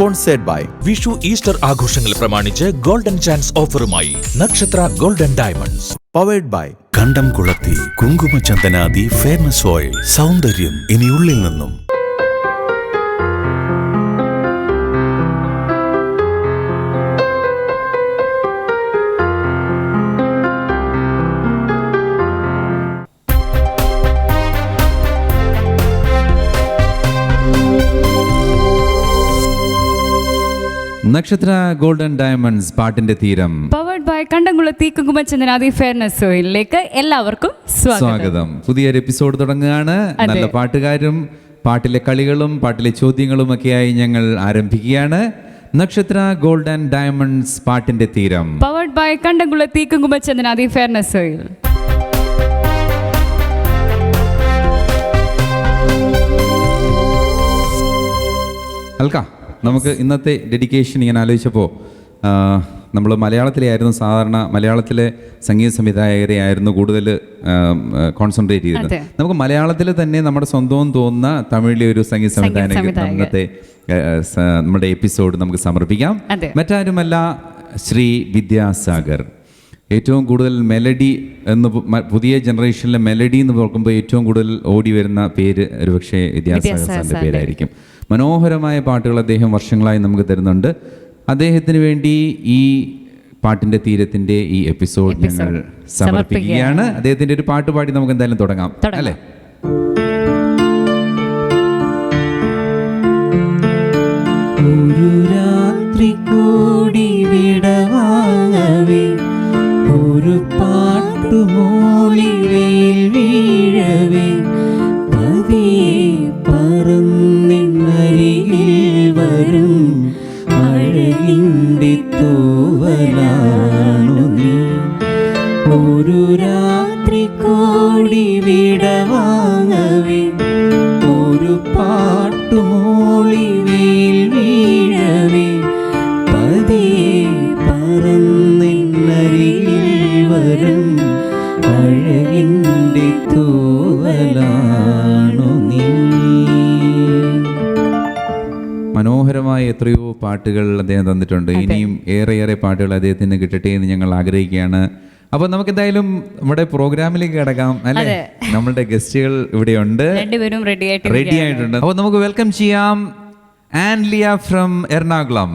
Sponsored by Vishu Easter ആഘോഷങ്ങൾ പ്രമാണിച്ച് golden chance ഓഫറുമായി നക്ഷത്ര ഗോൾഡൻ ഡയമണ്ട്സ്. പവേഡ് ബൈ കണ്ടംകുളത്തി കുങ്കുമചന്ദനാദി ഫെയർനെസ് ഓയിൽ. സൗന്ദര്യം ഇനി ഉള്ളിൽ നിന്നും. നക്ഷത്ര ഗോൾഡൻ ഡയമണ്ട്സ് പാട്ടിന്റെ തീരം പവർഡ് ബൈ കണ്ടംകുളത്തി കുങ്കുമചന്ദനാദി ഫെയർനെസ് ഓയിലിലേക്ക് എല്ലാവർക്കും സ്വാഗതം. പുതിയൊരു എപ്പിസോഡ് തുടങ്ങുകയാണ്. നല്ല പാട്ടുകാരും പാട്ടിലെ കളികളും പാട്ടിലെ ചോദ്യങ്ങളും ഒക്കെയായി ഞങ്ങൾ ആരംഭിക്കുകയാണ്. നക്ഷത്ര ഗോൾഡൻ ഡയമണ്ട്സ് പാട്ടിന്റെ തീരം പവർഡ് ബൈ കണ്ടംകുളത്തി കുങ്കുമചന്ദനാദി ഫെയർനെസ് ഓയിൽ. അൽക്ക, നമുക്ക് ഇന്നത്തെ ഡെഡിക്കേഷൻ ഇങ്ങനെ ആലോചിച്ചപ്പോൾ നമ്മൾ മലയാളത്തിലായിരുന്നു സാധാരണ മലയാളത്തിലെ സംഗീത സംവിധായകരെ ആയിരുന്നു കൂടുതൽ കോൺസെൻട്രേറ്റ് ചെയ്തത്. നമുക്ക് മലയാളത്തിൽ തന്നെ നമ്മുടെ സ്വന്തം തോന്നുന്ന തമിഴിലെ ഒരു സംഗീത സംവിധായകൻ ഇന്നത്തെ നമ്മുടെ എപ്പിസോഡ് നമുക്ക് സമർപ്പിക്കാം. മറ്റാരുമല്ല, ശ്രീ വിദ്യാസാഗർ. ഏറ്റവും കൂടുതൽ മെലഡി എന്ന് പുതിയ ജനറേഷനിലെ മെലഡി എന്ന് നോക്കുമ്പോൾ ഏറ്റവും കൂടുതൽ ഓടി വരുന്ന പേര് ഒരുപക്ഷെ വിദ്യാസാഗർ സാറിൻ്റെ പേരായിരിക്കും. മനോഹരമായ പാട്ടുകൾ അദ്ദേഹം വർഷങ്ങളായി നമുക്ക് തരുന്നുണ്ട്. അദ്ദേഹത്തിന് വേണ്ടി ഈ പാട്ടിൻ്റെ തീരത്തിൻ്റെ ഈ എപ്പിസോഡ് ഞങ്ങൾ സമർപ്പിക്കുകയാണ്. അദ്ദേഹത്തിൻ്റെ ഒരു പാട്ട് പാടി നമുക്ക് എന്തായാലും തുടങ്ങാം അല്ലേ? ഒരു രാത്രി കൂടി വിടവാങ്ങവേ, ഒരു പാട്ടുമോളിവയിൽ വീഴവേ, പതിയെ പറന്നിന്നരികിൽ വരും അഴകിൻ്റെ തൂവലാണു നീ. ഒരു രാത്രി കൂടി വിടവാങ്ങവേ, ഒരു പാട്ടുമോളിവയിൽ വീഴവേ, പതിയെ പറന്നിന്നരികിൽ വരും അഴകിൻ്റെ തൂവലാണു നീ. മനോഹരമായ എത്രയോ പാട്ടുകൾ അദ്ദേഹം തന്നിട്ടുണ്ട്. ഇനിയും ഏറെ പാട്ടുകൾ അദ്ദേഹത്തിന് കിട്ടട്ടെ എന്ന് ഞങ്ങൾ ആഗ്രഹിക്കുകയാണ്. അപ്പോൾ നമുക്ക് എന്തായാലും നമ്മുടെ പ്രോഗ്രാമിലേക്ക് കിടക്കാം അല്ലേ? നമ്മളുടെ ഗസ്റ്റുകൾ ഇവിടെയുണ്ട്, റെഡി ആയിട്ടുണ്ട്. അപ്പോൾ നമുക്ക് വെൽക്കം ചെയ്യാം ആൻലിയ ഫ്രം എറണാകുളം.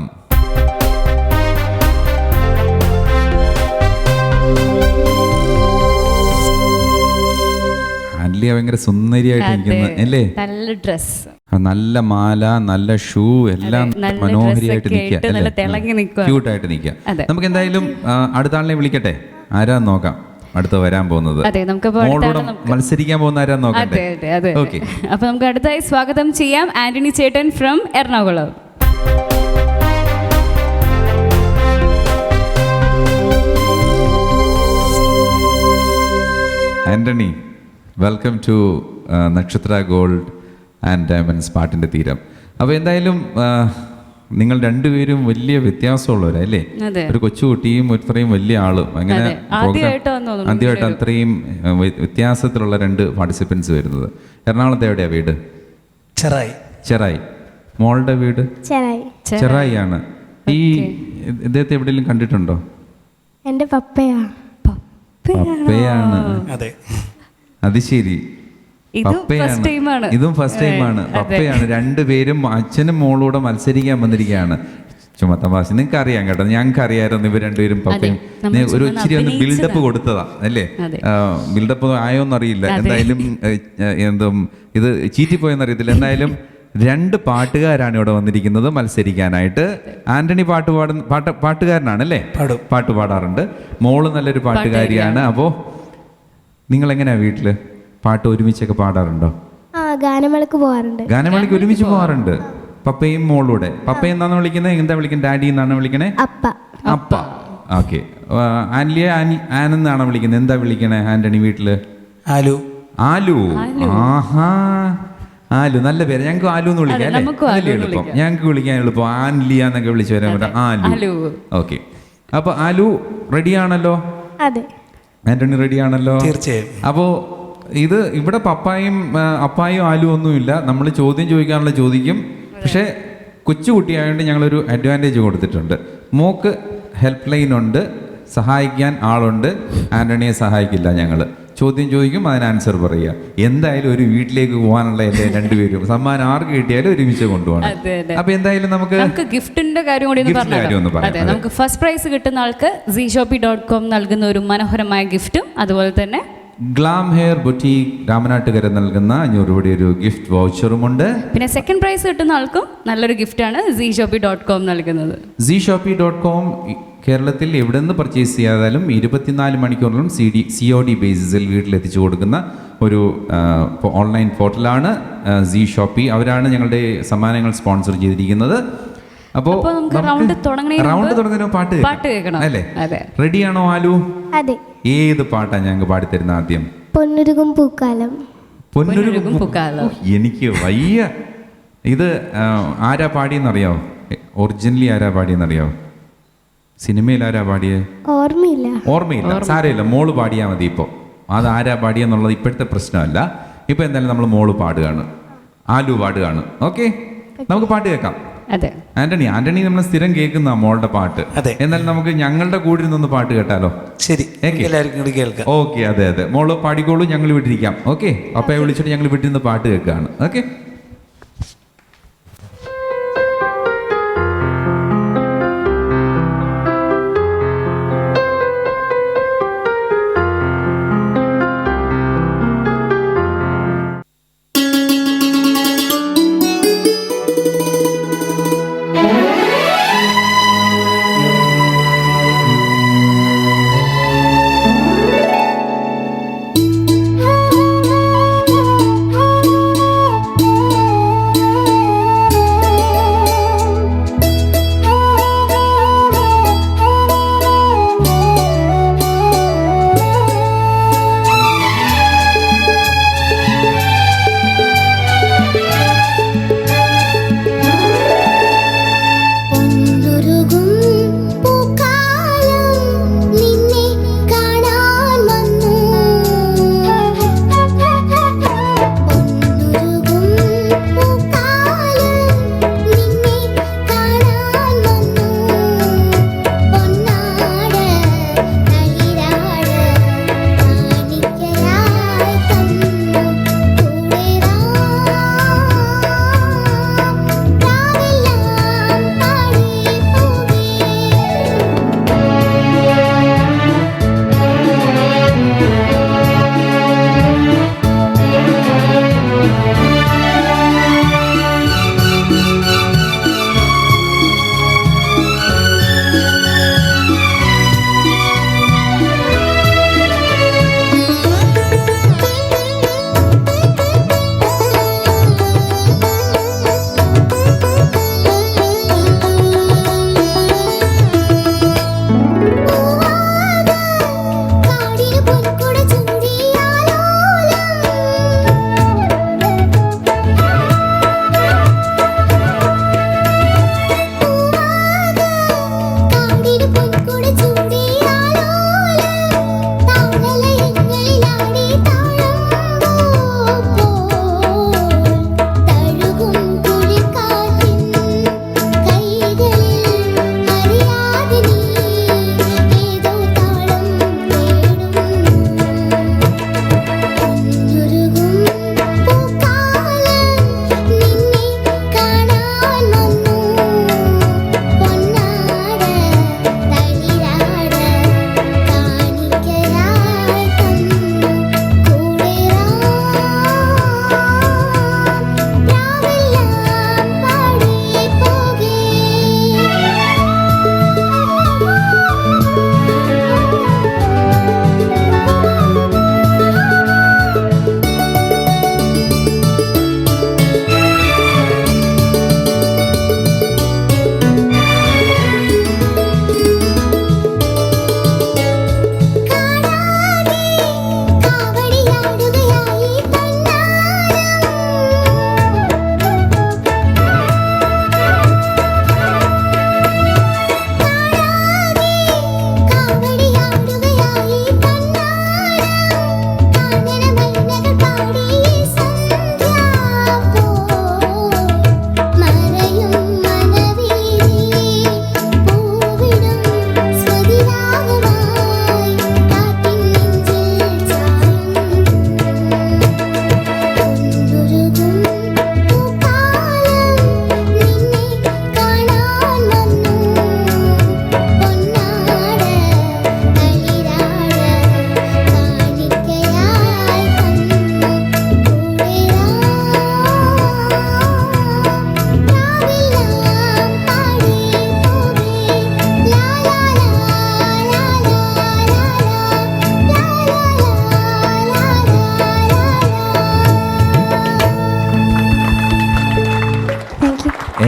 ആൻലിയ ഭയങ്കര സുന്ദരിയായിട്ട് ഇരിക്കുന്നു അല്ലേ? നല്ല ഡ്രസ്, നല്ല മാല, നല്ല ഷൂ, എല്ലാം മനോഹരിയായിട്ട് ക്യൂട്ടായിട്ട് നിൽക്കുക. നമുക്ക് എന്തായാലും അടുത്ത ആളിനെ വിളിക്കട്ടെ. ആരാന്ന് നോക്കാം അടുത്ത് വരാൻ പോകുന്നത്. മോളോട് മത്സരിക്കാൻ പോകുന്ന ആരാന്ന് നോക്കട്ടെ. ഓക്കെ, അപ്പൊ നമുക്ക് അടുത്തായി സ്വാഗതം ചെയ്യാം ആന്റണി ചേട്ടൻ from Ernakulam. Antony, welcome to Nakshatra gold and diamonds പാട്ടിൻ്റെ തീരം. അപ്പോൾ എന്തായാലും നിങ്ങൾ രണ്ടുപേരും വലിയ വ്യത്യാസമുള്ളവരല്ലേ? ഒരു കൊച്ചുകുട്ടിയും ഇത്രയും വലിയ ആളും അങ്ങനെ ആദ്യമായിട്ട് അത്രയും വ്യത്യാസത്തിലുള്ള രണ്ട് പാർട്ടിസിപ്പൻസ് വരുന്നത്. എറണാകുളത്ത് എവിടെയാ വീട്? ചെറായി. മോളുടെ വീട് ചെറായി ആണ്. ഈ ഇദ്ദേഹത്തെ എവിടെയെങ്കിലും കണ്ടിട്ടുണ്ടോ? എൻ്റെ പപ്പയാണ്. അത് ശരി, പപ്പയാണ്. ഇതും ഫസ്റ്റ് ടൈമാണ്. പപ്പയാണ്. രണ്ടുപേരും അച്ഛനും മോളൂടെ മത്സരിക്കാൻ വന്നിരിക്കുകയാണ്. ചുമ്മാ തമാശ. നിങ്ങൾക്ക് അറിയാം കേട്ടോ, ഞങ്ങൾക്ക് അറിയാമായിരുന്നു ഇവർ രണ്ടുപേരും പപ്പയും. ഒരു ഇച്ചിരി ഒന്ന് ബിൽഡപ്പ് കൊടുത്തതാ അല്ലേ? ബിൽഡപ്പ് ആയോന്നറിയില്ല. എന്തായാലും ഇത് ചീറ്റിപ്പോയെന്നറിയത്തില്ല. എന്തായാലും രണ്ട് പാട്ടുകാരാണ് ഇവിടെ വന്നിരിക്കുന്നത് മത്സരിക്കാനായിട്ട്. ആന്റണി പാട്ടുകാരനാണ് അല്ലേ? പാട്ട് പാടാറുണ്ട്. മോള് നല്ലൊരു പാട്ടുകാരിയാണ്. അപ്പോൾ നിങ്ങൾ എങ്ങനെയാ വീട്ടില് പാട്ട് ഒരുമിച്ചൊക്കെ പാടാറുണ്ടോ? ഗാനമേളക്ക് പോകാറുണ്ട്. ഗാനമേളക്ക് ഒരുമിച്ച് പോകാറുണ്ട്. പപ്പയും മോളൂടെ. പപ്പ എന്നാണ് വിളിക്കുന്നത്? എന്താ വിളിക്കുന്നത്? ഡാഡി എന്നാണ് വിളിക്കണേ? അപ്പ. ഓക്കെ. ആൻലിയ ആനെന്നാണോ വിളിക്കുന്നത്? എന്താ വിളിക്കണേ ആന്റണി വീട്ടില്? ആലു. ആഹാ, ആലു നല്ല പേര്. ഞങ്ങൾക്ക് ആലു എന്ന് വിളിക്കാം അല്ലേ? എളുപ്പം, ഞങ്ങൾക്ക് വിളിക്കാൻ എളുപ്പം. ആൻലിയ എന്നൊക്കെ വിളിച്ചു വരാൻ പറ്റും. ആലു. ഓക്കെ. അപ്പൊ ആലു റെഡിയാണല്ലോ? ആന്റണി റെഡിയാണല്ലോ? തീർച്ചയായും. അപ്പോ ഇത് ഇവിടെ അപ്പായും ആലു ഒന്നുമില്ല. നമ്മൾ ചോദ്യം ചോദിക്കാനുള്ള ചോദിക്കും. പക്ഷെ കൊച്ചുകുട്ടിയായതുകൊണ്ട് ഞങ്ങളൊരു അഡ്വാൻറ്റേജ് കൊടുത്തിട്ടുണ്ട്. മോക്ക് ഹെൽപ്പ് ലൈൻ ഉണ്ട്, സഹായിക്കാൻ ആളുണ്ട്. ആൻ്റണിയെ സഹായിക്കില്ല ഞങ്ങൾ. ചോദ്യം ചോദിക്കും, അതിന് ആൻസർ പറയുക. എന്തായാലും ഒരു വീട്ടിലേക്ക് പോകാനുള്ള അല്ലേ രണ്ടുപേരും. സമ്മാനം ആർക്ക് കിട്ടിയാലും ഒരുമിച്ച് കൊണ്ടുപോകണം. അപ്പൊ എന്തായാലും നമുക്ക് ഗിഫ്റ്റിന്റെ കാര്യം കൂടി ഒന്ന് പറയാം. അതെ, നമുക്ക് ഫസ്റ്റ് പ്രൈസ് കിട്ടുന്ന ആൾക്ക് ZShopee.com നൽകുന്ന ഒരു മനോഹരമായ ഗിഫ്റ്റും അതുപോലെ തന്നെ ഗ്ലാം ഹെയർ ബൊട്ടീക് രാമനാട്ടുകര നൽകുന്ന 500 രൂപയുടെ ഒരു ഗിഫ്റ്റ് വൗച്ചറുമുണ്ട്. പിന്നെ സെക്കൻഡ് പ്രൈസ് കിട്ടുന്ന ആൾക്കും നല്ലൊരു ഗിഫ്റ്റാണ് ZShopee.com നൽകുന്നത്. ZShopee.com കേരളത്തിൽ എവിടെ നിന്ന് പർച്ചേസ് ചെയ്യാതാലും 24 മണിക്കൂറിലും COD ബേസിസിൽ വീട്ടിലെത്തിച്ചു കൊടുക്കുന്ന ഒരു ഓൺലൈൻ പോർട്ടലാണ് ZShopee. അവരാണ് ഞങ്ങളുടെ സമ്മാനങ്ങൾ സ്പോൺസർ ചെയ്തിരിക്കുന്നത്. അപ്പോൾ റൗണ്ട് തുടങ്ങുന്ന പാട്ട് കേൾക്കണം അല്ലേ? റെഡിയാണോ ആലു? അതെ. ഏത് പാട്ടാ ഞങ്ങൾക്ക് പാടിത്തരുന്ന ആദ്യം? പൊന്നുരുകും പൂക്കാലം. പൊന്നുരുകും പൂക്കാലം. എനിക്ക് വയ്യ. ഇത് ആരാ പാടിയെന്നറിയാവോ? ഒറിജിനലി ആരാ പാടിയെന്നറിയാവോ? സിനിമയിൽ ആരാ പാടിയേ? ഓർമ്മയില്ല. സാരമില്ല, മോള് പാടിയാൽ മതി. ഇപ്പോൾ അത് ആരാ പാടിയെന്നുള്ളത് ഇപ്പോഴത്തെ പ്രശ്നമല്ല. ഇപ്പൊ എന്തായാലും നമ്മൾ മോള് പാടുകയാണ്, ആലു പാടുകയാണ്. ഓക്കെ, നമുക്ക് പാട്ട് കേൾക്കാം. ആന്റണി നമ്മൾ സ്ഥിരം കേൾക്കുന്ന മോളുടെ പാട്ട്. എന്നാലും നമുക്ക് ഞങ്ങളുടെ കൂടെ നിന്നൊന്ന് പാട്ട് കേട്ടാലോ? ശരി, എല്ലാവർക്കും കേൾക്കാം. ഓക്കെ, അതെ. മോള് പാടിക്കോളൂ, ഞങ്ങൾ വിട്ടിരിക്കാം. ഓക്കെ, അപ്പയെ വിളിച്ചിട്ട് ഞങ്ങൾ വീട്ടിൽ നിന്ന് പാട്ട് കേൾക്കുകയാണ്. ഓക്കെ.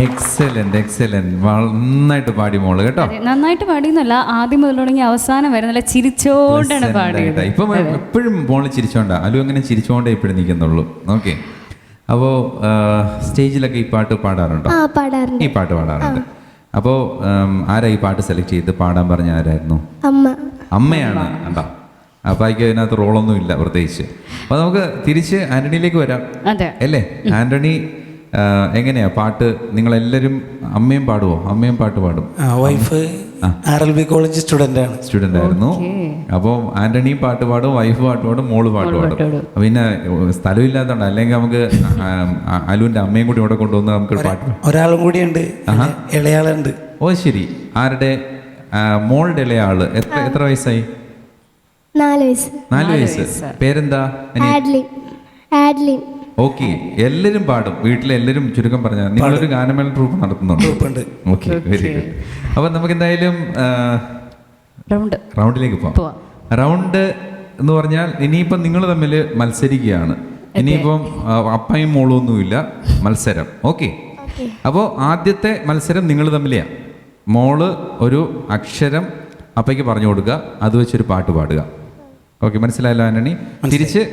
എക്സലന്റ് എക്സലന്റ്, നന്നായിട്ട് പാടി മോള് കേട്ടോ. അതെ, നന്നായിട്ട് പാടിയെന്നല്ല, ആദ്യം മുതൽ തുടങ്ങി അവസാനം വരെ നല്ല ചിരിച്ചോണ്ടാണ് പാടിയത്. ഇപ്പം എപ്പോഴും മോള് ചിരിച്ചോണ്ടാ, അല്ലു അങ്ങനെ ചിരിച്ചോണ്ടേ ഇപ്പോഴും നിൽക്കുന്നുള്ളൂ. ഓക്കെ, അപ്പോൾ സ്റ്റേജിലൊക്കെ ഈ പാട്ട് പാടാറുണ്ടോ? ആ പാടാറുണ്ട്. ഈ പാട്ട് പാടാറുണ്ട്. അപ്പോൾ ആരാ ഈ പാട്ട് സെലക്ട് ചെയ്ത് പാടാൻ പറഞ്ഞ ആരായിരുന്നു? അമ്മ. അമ്മയാണ്. കണ്ടോ, അപ്പം അതിക്ക് അതിനകത്ത് റോളൊന്നും ഇല്ല പ്രത്യേകിച്ച്. അപ്പോൾ നമുക്ക് തിരിച്ച് ആന്റണിയിലേക്ക് വരാം അതെ അല്ലേ? ആന്റണി എങ്ങനെയാ പാട്ട്? നിങ്ങളെല്ലാവരും അമ്മയും പാടുവോ? അമ്മയും പാട്ട് പാടും. വൈഫ് RLB കോളേജ് സ്റ്റുഡൻ്റ് ആണ്. സ്റ്റുഡൻ്റ് ആയിരുന്നു. അപ്പോൾ ആന്റണിയും പാട്ട് പാടും, വൈഫ് പാട്ട് പാടും, മോള് പാട്ട് പാടും. പിന്നെ സ്ഥലമില്ലാത്തതുകൊണ്ട്, അല്ലെങ്കിൽ നമുക്ക് അലുവിൻ്റെ അമ്മയും കൂടി ഇവിടെ കൊണ്ടുവന്ന് നമുക്ക് പാട്ട്. ഒരാളും കൂടി ഉണ്ട്, ഇളയാളുണ്ട്. ഓ ശരി. ആരുടെ? മോളുടെ ഇളയാള്. എത്ര വയസ്സായി? 4 വയസ്സ്. 4 വയസ്സ്. പേരെന്താ? ആഡ്ലിൻ. ഓക്കെ, എല്ലാവരും പാടും വീട്ടിലെ എല്ലാവരും. ചുരുക്കം പറഞ്ഞാൽ നിങ്ങളൊരു ഗാനമേള ട്രൂപ്പ് നടത്തുന്നുണ്ട്. Okay, very good. അപ്പം നമുക്ക് എന്തായാലും റൗണ്ടിലേക്ക് പോവാം. റൗണ്ട് എന്ന് പറഞ്ഞാൽ ഇനിയിപ്പം നിങ്ങൾ തമ്മിൽ മത്സരിക്കുകയാണ്. ഇനിയിപ്പം അപ്പയും മോളും ഒന്നുമില്ല, മത്സരം. ഓക്കെ, അപ്പോൾ ആദ്യത്തെ മത്സരം നിങ്ങൾ തമ്മിലെയാണ്. മോള് ഒരു അക്ഷരം അപ്പയ്ക്ക് പറഞ്ഞു കൊടുക്കുക, അത് വെച്ചൊരു പാട്ട് പാടുക. ഓക്കെ, മനസ്സിലായല്ലോ ആന്റണി? തിരിച്ച്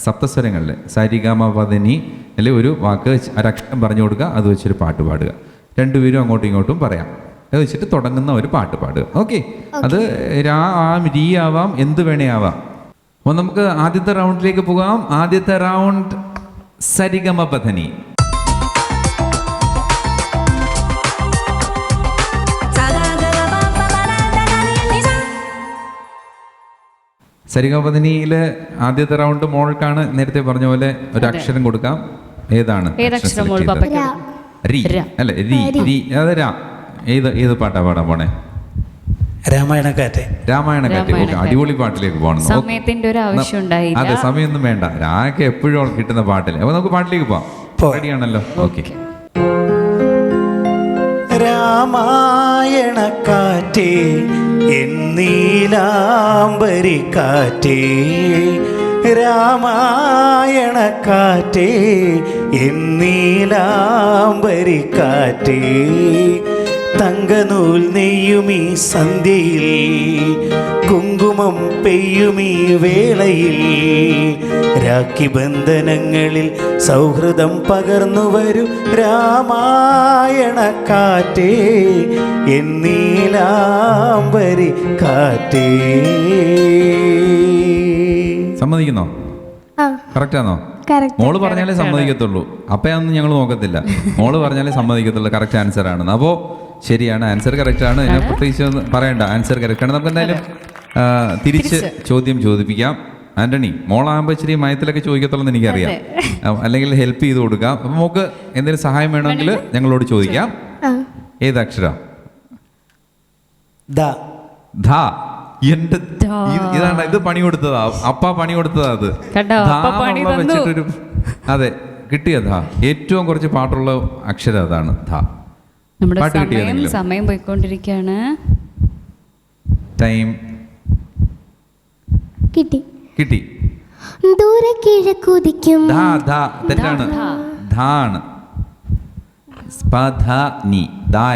സപ്തസ്വരങ്ങളിൽ സരിഗമപദനി അല്ലെ ഒരു വാക്ക് ഒരക്ഷരം പറഞ്ഞു കൊടുക്കുക, അത് വെച്ചൊരു പാട്ട് പാടുക. രണ്ടുപേരും അങ്ങോട്ടും ഇങ്ങോട്ടും പറയാം. അത് വെച്ചിട്ട് തുടങ്ങുന്ന ഒരു പാട്ട് പാടുക. ഓക്കെ, അത് രാ ആം രീ ആവാം, എന്ത് വേണേ ആവാം. അപ്പോൾ നമുക്ക് ആദ്യത്തെ റൗണ്ടിലേക്ക് പോകാം. ആദ്യത്തെ റൗണ്ട് സരിഗമപദനി. സരിഗമപദനിയിൽ ആദ്യത്തെ റൗണ്ട് മോൾക്കാണ്. നേരത്തെ പറഞ്ഞ പോലെ ഒരു അക്ഷരം കൊടുക്കാം. ഏതാണ്? രീ അല്ലെ? രീ. അത് രാ. ഏത് പാട്ടാ പാടാൻ പോണേ? രാമായണക്കാറ്റ്. രാമായണക്കാറ്റ്. അടിപൊളി പാട്ടിലേക്ക് പോകണം. സമയത്തിന്റെ ഒരു ആവശ്യം ഉണ്ടായില്ല. അതെ, സമയമൊന്നും വേണ്ട. രാക്ക് എപ്പോഴും കിട്ടുന്ന പാട്ടില്ലേ. അപ്പൊ നമുക്ക് പാട്ടിലേക്ക് പോവാം. റെഡിയാണല്ലോ? ഓക്കെ. രാമായണക്കാറ്റേ എന്നീലാംബരിക്കാറ്റേ, രാമായണക്കാറ്റേ എന്നീലാംബരിക്കാറ്റേ, തങ്കനൂൽ നെയ്യുമീ സന്ധ്യയിൽ, കുങ്കുമം പെയ്യുമീ വേളയിൽ, രാഖി ബന്ധനങ്ങളിൽ സൗഹൃദം പകർന്നു വരൂ രാമായണക്കാറ്റേ എന്നീലാംബരി കാറ്റേ. സമ്മതിക്കുന്നോ? കറക്റ്റാണോ? മോള് പറഞ്ഞാലേ സമ്മതിക്കത്തുള്ളൂ. അപ്പയൊന്നും ഞങ്ങൾ നോക്കത്തില്ല. മോള് പറഞ്ഞാലേ സമ്മതിക്കത്തുള്ളൂ. കറക്റ്റ് ആൻസർ ആണ്. അപ്പോൾ ശരിയാണ്, ആൻസർ കറക്റ്റ് ആണ്. ഞാൻ പ്രത്യേകിച്ച് പറയണ്ട, ആൻസർ കറക്റ്റ് ആണ്. നമുക്ക് എന്തായാലും തിരിച്ച് ചോദ്യം ചോദിപ്പിക്കാം. ആന്റണി, മോളാകുമ്പോൾ ഇച്ചിരി മയത്തിലൊക്കെ ചോദിക്കത്തുള്ളൂ എന്ന് എനിക്കറിയാം. അല്ലെങ്കിൽ ഹെൽപ്പ് ചെയ്ത് കൊടുക്കാം. അപ്പം നമുക്ക് എന്തെങ്കിലും സഹായം വേണമെങ്കിൽ ഞങ്ങളോട് ചോദിക്കാം. ഏത് അക്ഷരം? എന്റെ ഇതാണ്. ഇത് പണി കൊടുത്തതാ, അപ്പ പണി കൊടുത്തതാ. അത് വെച്ചിട്ടൊരു അതെ കിട്ടിയതാ. ഏറ്റവും കുറച്ച് പാട്ടുള്ള അക്ഷരം അതാണ് ധ. പാട്ട് കിട്ടിയതെങ്കിലും. സമയം പോയിക്കൊണ്ടിരിക്കുകയാണ്. ടൈം കിട്ടി. ദൂരെ കിഴക്കുദിക്കും. തെറ്റാണ്. ധാണ്.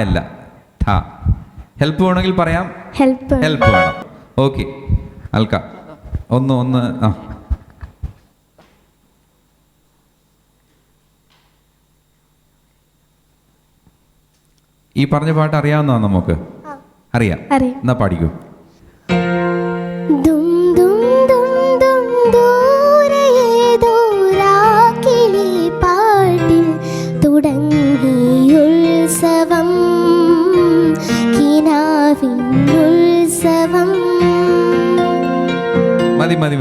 അല്ല ധ. ഹെൽപ്പ് വേണമെങ്കിൽ പറയാം. ഹെൽപ്പ് വേണം. ഓക്കെ, അൽക്ക ഒന്ന് ഈ പറഞ്ഞ പാട്ട് അറിയാവുന്നതാണ് നമുക്ക്? അറിയാം. എന്നാ പാടിക്കൂ.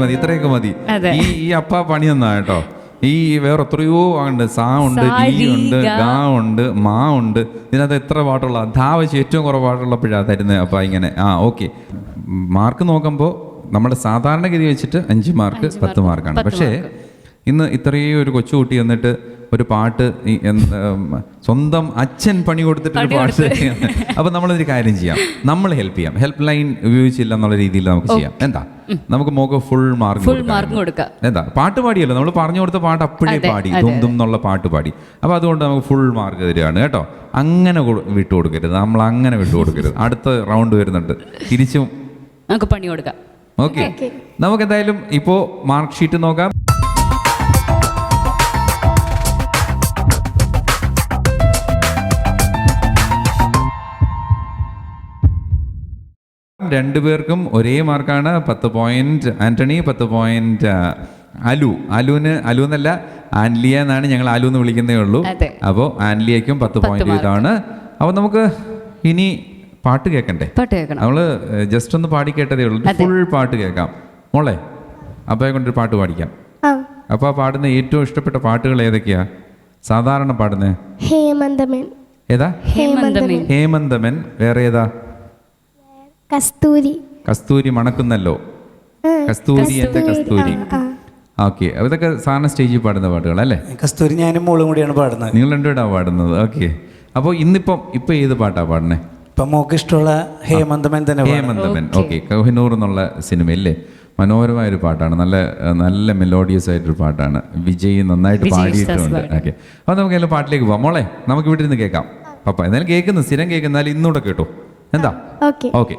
മതി ഇത്രയൊക്കെ മതി. ഈ അപ്പ പണി തന്നാ കേട്ടോ. ഈ വേറെ എത്രയോ ഉണ്ട്. സാ ഉണ്ട്, ഡി ഉണ്ട്, ഗാ ഉണ്ട്, മാ ഉണ്ട്. ഇതിനകത്ത് എത്ര പാട്ടുള്ള? ധാ വെച്ച് ഏറ്റവും കുറവ് പാട്ടുള്ളപ്പോഴാണ് തരുന്നത്. അപ്പം ഇങ്ങനെ ഓക്കെ. മാർക്ക് നോക്കുമ്പോൾ നമ്മുടെ സാധാരണഗതി വെച്ചിട്ട് 5 മാർക്ക് 10 മാർക്കാണ്. പക്ഷേ ഇന്ന് ഇത്രയും ഒരു കൊച്ചുകുട്ടി വന്നിട്ട് ഒരു പാട്ട് സ്വന്തം അച്ഛൻ പണി കൊടുത്തിട്ടൊരു പാട്ട്. അപ്പം നമ്മളൊരു കാര്യം ചെയ്യാം, നമ്മൾ ഹെൽപ്പ് ചെയ്യാം. ഹെൽപ്പ് ലൈൻ ഉപയോഗിച്ചില്ല എന്നുള്ള രീതിയിൽ നമുക്ക് ചെയ്യാം. എന്താ, നമുക്ക് മോക്ക് ഫുൾ മാർക്ക് കൊടുക്കാം. എന്താ, പാട്ട് പാടിയല്ലോ, നമ്മൾ പറഞ്ഞു കൊടുത്ത പാട്ട് അപ്പോഴേ പാടി, ദും ദും എന്നുള്ള പാട്ട് പാടി. അപ്പോൾ അതുകൊണ്ട് നമുക്ക് ഫുൾ മാർക്ക് തരികയാണ് കേട്ടോ. അങ്ങനെ വിട്ടുകൊടുക്കരുത്, നമ്മൾ അങ്ങനെ വിട്ടുകൊടുക്കരുത്. അടുത്ത റൗണ്ട് വരുന്നുണ്ട്, തിരിച്ചും നമുക്ക് പണി കൊടുക്കാം. ഓക്കെ, നമുക്ക് എന്തായാലും ഇപ്പോൾ മാർക്ക് ഷീറ്റ് നോക്കാം. രണ്ടുപേർക്കും ഒരേ മാർക്കാണ്. 10 പോയിന്റ് ആന്റണി, 10 പോയിന്റ് അലു എന്നല്ല, ആൻലിയ എന്നാണ് ഞങ്ങൾ അലു എന്ന് വിളിക്കുന്നേ ഉള്ളൂ. അപ്പോൾ ആൻലിയയ്ക്കും 10 പോയിന്റ് ഇതാണ്. അപ്പോൾ നമുക്ക് ഇനി പാട്ട് കേൾക്കണ്ടേ? നമ്മള് ജസ്റ്റ് ഒന്ന് പാടി കേട്ടതേ ഉള്ളൂ, ഫുൾ പാട്ട് കേൾക്കാം. മോളെ, അപ്പയെ കൊണ്ടൊരു പാട്ട് പാടിക്കാം. അപ്പോൾ ആ പാടുന്ന ഏറ്റവും ഇഷ്ടപ്പെട്ട പാട്ടുകൾ ഏതൊക്കെയാ സാധാരണ പാടുന്നത്? ഹേമന്തമൻ. ഏതാ? ഹേമന്തമൻ. വേറെ ഏതാ? കസ്തൂരി. കസ്തൂരി മണക്കുന്നല്ലോ, കസ്തൂരി എന്റെ കസ്തൂരി. ഓക്കെ, ഇതൊക്കെ സാധാരണ സ്റ്റേജിൽ പാടുന്ന പാട്ടുകളല്ലേ? കസ്തൂരി ഞാനും മോളും കൂടിയാണ് പാടുന്നത്. നിങ്ങൾ രണ്ടുപേരാണ് പാടുന്നത്. ഓക്കെ, അപ്പോൾ ഇപ്പം ഏത് പാട്ടാ പാടണേ? ഇപ്പം മോക്ക് ഇഷ്ടമുള്ള ഹേമന്തമൻ തന്നെ. ഹേമന്തമൻ. ഓക്കെ, കോഹിനൂർ എന്നുള്ള സിനിമയില്ലേ, മനോഹരമായൊരു പാട്ടാണ്, നല്ല നല്ല മെലോഡിയസ് ആയിട്ടൊരു പാട്ടാണ്. വിജയ് നന്നായിട്ട് പാടിയിട്ടുണ്ട്. ഓക്കെ, അപ്പോൾ നമുക്ക് എല്ലാ പാട്ടിലേക്ക് പോവാം. മോളെ, നമുക്ക് വീട്ടിൽ നിന്ന് കേൾക്കാം. പപ്പ എന്തായാലും കേൾക്കുന്നു, സ്ഥിരം കേൾക്കുന്നാലും ഇന്നൂടെ കേട്ടോ. എന്താ? ഓക്കെ.